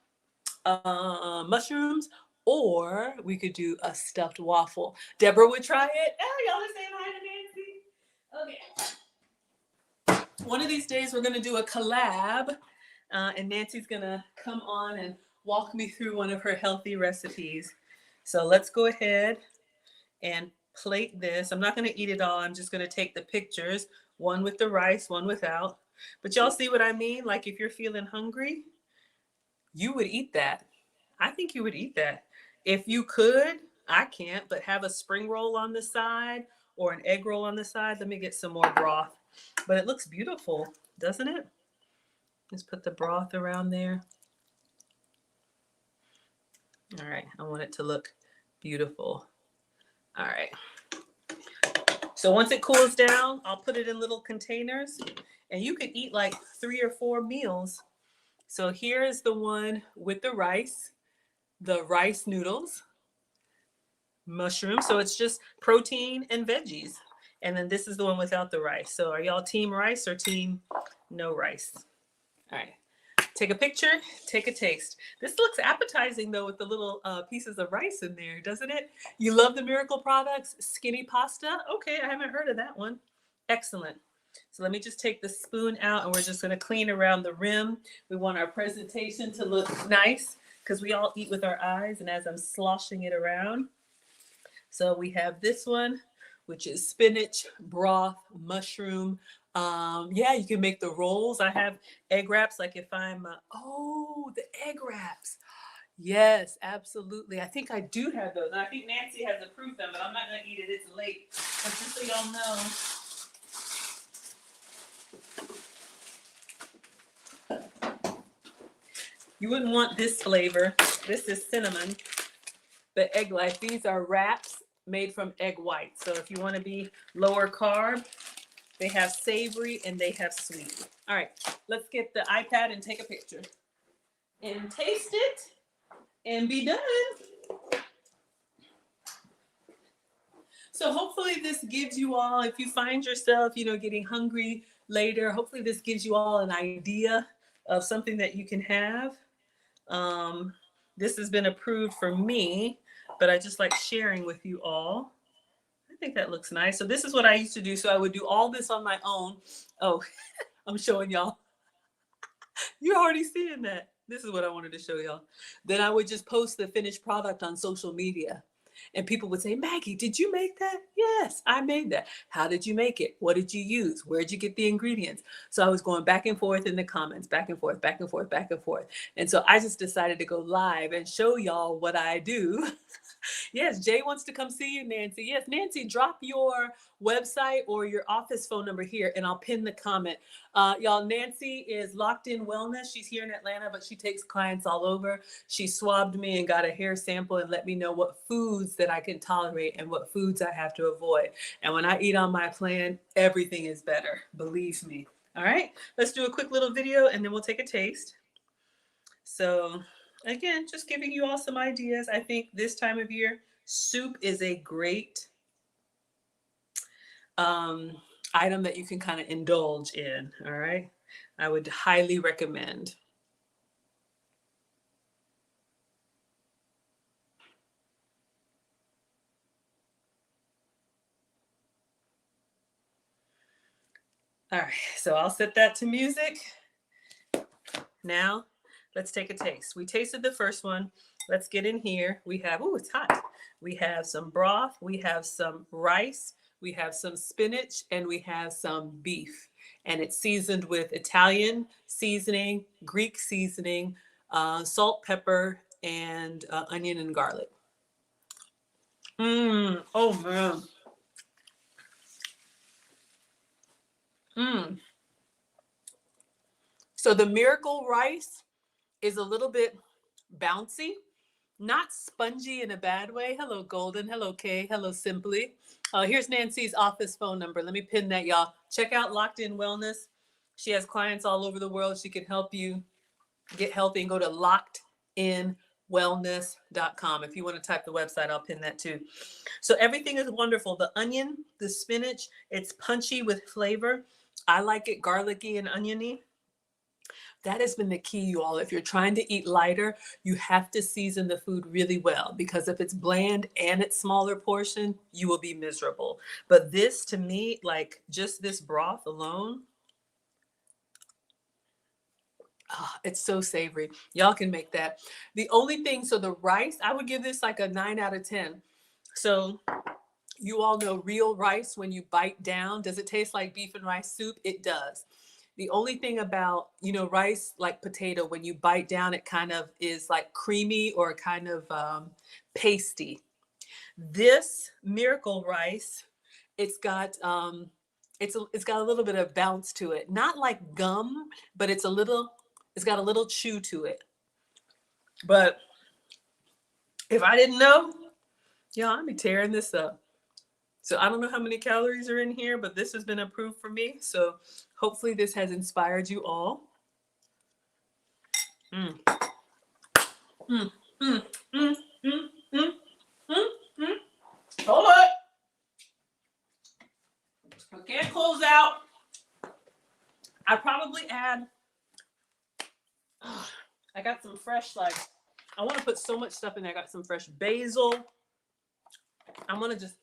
Speaker 2: mushrooms, or we could do a stuffed waffle. Deborah would try it. Oh, y'all are saying hi to Nancy. Okay. One of these days we're gonna do a collab, and Nancy's gonna come on and walk me through one of her healthy recipes. So let's go ahead and plate this. I'm not gonna eat it all. I'm just gonna take the pictures, one with the rice, one without. But y'all see what I mean? Like if you're feeling hungry, you would eat that. I think you would eat that. If you could, I can't, but have a spring roll on the side or an egg roll on the side. Let me get some more broth. But it looks beautiful, doesn't it? Just put the broth around there. All right, I want it to look beautiful. All right. So once it cools down, I'll put it in little containers, and you could eat like 3 or 4 meals. So here is the one with the rice noodles, mushrooms. So it's just protein and veggies. And then this is the one without the rice. So are y'all team rice or team no rice? All right. Take a picture, take a taste. This looks appetizing though with the little pieces of rice in there, doesn't it? You love the Miracle products, skinny pasta. Okay, I haven't heard of that one. Excellent. So let me just take the spoon out, and we're just gonna clean around the rim. We want our presentation to look nice because we all eat with our eyes, and as I'm sloshing it around. So we have this one, which is spinach, broth, mushroom. Yeah, you can make the rolls. I have egg wraps, like if I'm, the egg wraps. Yes, absolutely. I think I do have those. And I think Nancy has approved them, but I'm not gonna eat it, it's late. But just so y'all know, you wouldn't want this flavor. This is cinnamon, but egg life. These are wraps made from egg white. So if you want to be lower carb, they have savory and they have sweet. All right, let's get the iPad and take a picture and taste it and be done. So hopefully this gives you all, if you find yourself, getting hungry later, hopefully this gives you all an idea of something that you can have. This has been approved for me, but I just like sharing with you all. I think that looks nice. So this is what I used to do. So I would do all this on my own. Oh, I'm showing y'all. You're already seeing that. This is what I wanted to show y'all. Then I would just post the finished product on social media. And people would say, Maggie, did you make that? Yes, I made that. How did you make it? What did you use? Where'd you get the ingredients? So I was going back and forth in the comments, back and forth, back and forth, back and forth. And so I just decided to go live and show y'all what I do. Yes, Jay wants to come see you, Nancy. Yes, Nancy, drop your website or your office phone number here, and I'll pin the comment. Y'all, Nancy is Locked In Wellness. She's here in Atlanta, but she takes clients all over. She swabbed me and got a hair sample and let me know what foods that I can tolerate and what foods I have to avoid. And when I eat on my plan, everything is better. Believe me. All right, let's do a quick little video and then we'll take a taste. So again, just giving you all some ideas. I think this time of year, soup is a great item that you can kind of indulge in. All right. I would highly recommend. All right. So I'll set that to music. Now let's take a taste. We tasted the first one. Let's get in here. We have, oh, it's hot. We have some broth. We have some rice. We have some spinach, and we have some beef. And it's seasoned with Italian seasoning, Greek seasoning, salt, pepper, and onion and garlic. Oh man. So the Miracle rice is a little bit bouncy, not spongy in a bad way. Hello, Golden. Hello, Kay. Hello, Simply. Here's Nancy's office phone number. Let me pin that, y'all. Check out Locked In Wellness. She has clients all over the world. She can help you get healthy, and go to lockedinwellness.com. If you want to type the website, I'll pin that too. So everything is wonderful. The onion, the spinach, it's punchy with flavor. I like it garlicky and oniony.
Speaker 1: That has been the key, you all. If you're trying to eat lighter, you have to season the food really well, because if it's bland and it's smaller portion, you will be miserable. But this, to me, like just this broth alone, it's so savory. Y'all can make that. The only thing, so the rice, I would give this like a 9 out of 10. So you all know real rice, when you bite down, does it taste like beef and rice soup? It does. The only thing about, rice, like potato, when you bite down, it kind of is like creamy or kind of pasty. This miracle rice, it's got it's got a little bit of bounce to it. Not like gum, but it's got a little chew to it. But if I didn't know, y'all, I'd be tearing this up. So I don't know how many calories are in here, but this has been approved for me. So hopefully this has inspired you all. Mm. Mm, mm, mm, mm, mm, mm, mm. Hold up. I can't close out. I probably add, I got some fresh, like, I want to put so much stuff in there. I got some fresh basil. I'm going to just,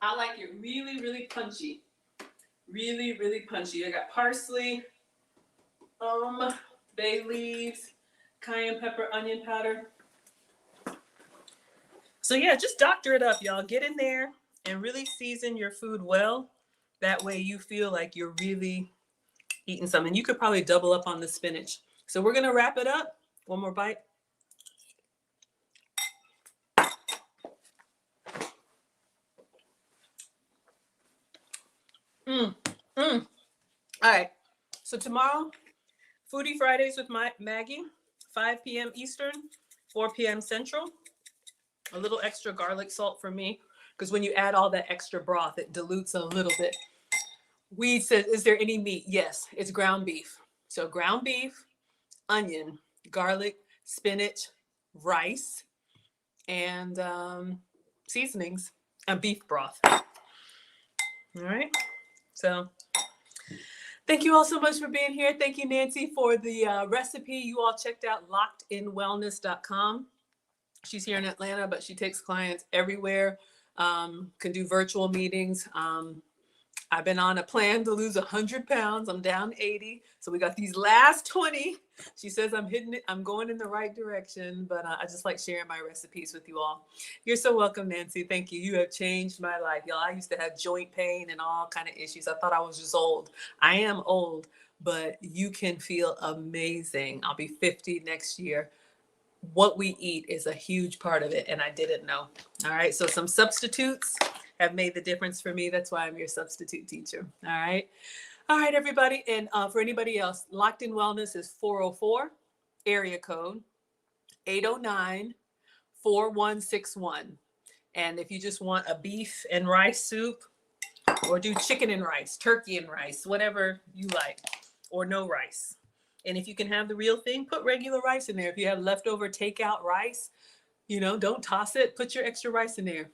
Speaker 1: I like it really, really punchy. Really, really punchy. I got parsley, bay leaves, cayenne pepper, onion powder. So yeah, just doctor it up, y'all. Get in there and really season your food well. That way you feel like you're really eating something. You could probably double up on the spinach. So we're gonna wrap it up. One more bite. All right. So tomorrow, Foodie Fridays with Maggie, 5 p.m. Eastern, 4 p.m. Central. A little extra garlic salt for me, because when you add all that extra broth, it dilutes a little bit. We said, is there any meat? Yes, it's ground beef. So ground beef, onion, garlic, spinach, rice, and seasonings, and beef broth. All right. So thank you all so much for being here. Thank you, Nancy, for the recipe. You all checked out lockedinwellness.com. She's here in Atlanta, but she takes clients everywhere, can do virtual meetings. I've been on a plan to lose 100 pounds. I'm down 80. So we got these last 20. She says I'm hitting it. I'm going in the right direction, but I just like sharing my recipes with you all. You're so welcome, Nancy. Thank you. You have changed my life. Y'all, I used to have joint pain and all kind of issues. I thought I was just old. I am old, but you can feel amazing. I'll be 50 next year. What we eat is a huge part of it, and I didn't know. All right, so some substitutes have made the difference for me. That's why I'm your substitute teacher. All right, everybody. And for anybody else, Locked in Wellness is 404 area code 809-4161. And if you just want a beef and rice soup, or do chicken and rice, turkey and rice, whatever you like, or no rice. And if you can have the real thing, put regular rice in there. If you have leftover takeout rice, don't toss it. Put your extra rice in there.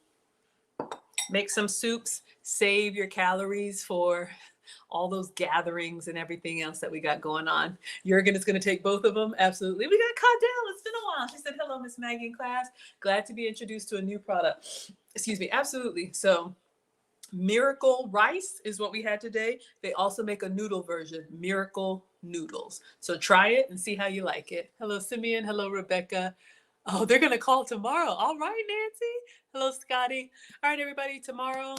Speaker 1: Make some soups. Save your calories for all those gatherings and everything else that we got going on. Jurgen is going to take both of them. Absolutely. We got Caudell. It's been a while. She said, hello, Miss Maggie in class. Glad to be introduced to a new product. Excuse me. Absolutely. So Miracle Rice is what we had today. They also make a noodle version, Miracle Noodles. So try it and see how you like it. Hello, Simeon. Hello, Rebecca. Oh, they're going to call tomorrow. All right, Nancy. Hello, Scotty. All right, everybody. Tomorrow,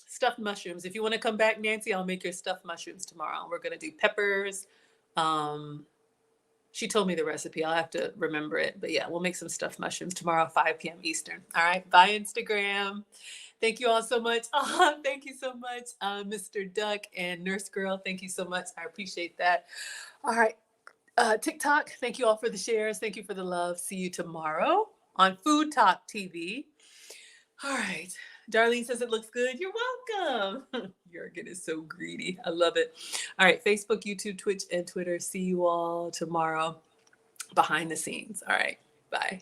Speaker 1: stuffed mushrooms. If you want to come back, Nancy, I'll make your stuffed mushrooms tomorrow. We're going to do peppers. She told me the recipe. I'll have to remember it. But yeah, we'll make some stuffed mushrooms tomorrow, 5 p.m. Eastern. All right. Bye, Instagram. Thank you all so much. Thank you so much, Mr. Duck and Nurse Girl. Thank you so much. I appreciate that. All right. TikTok, thank you all for the shares. Thank you for the love. See you tomorrow on Food Talk TV. All right. Darlene says it looks good. You're welcome. Jurgen is so greedy. I love it. All right. Facebook, YouTube, Twitch, and Twitter. See you all tomorrow behind the scenes. All right. Bye.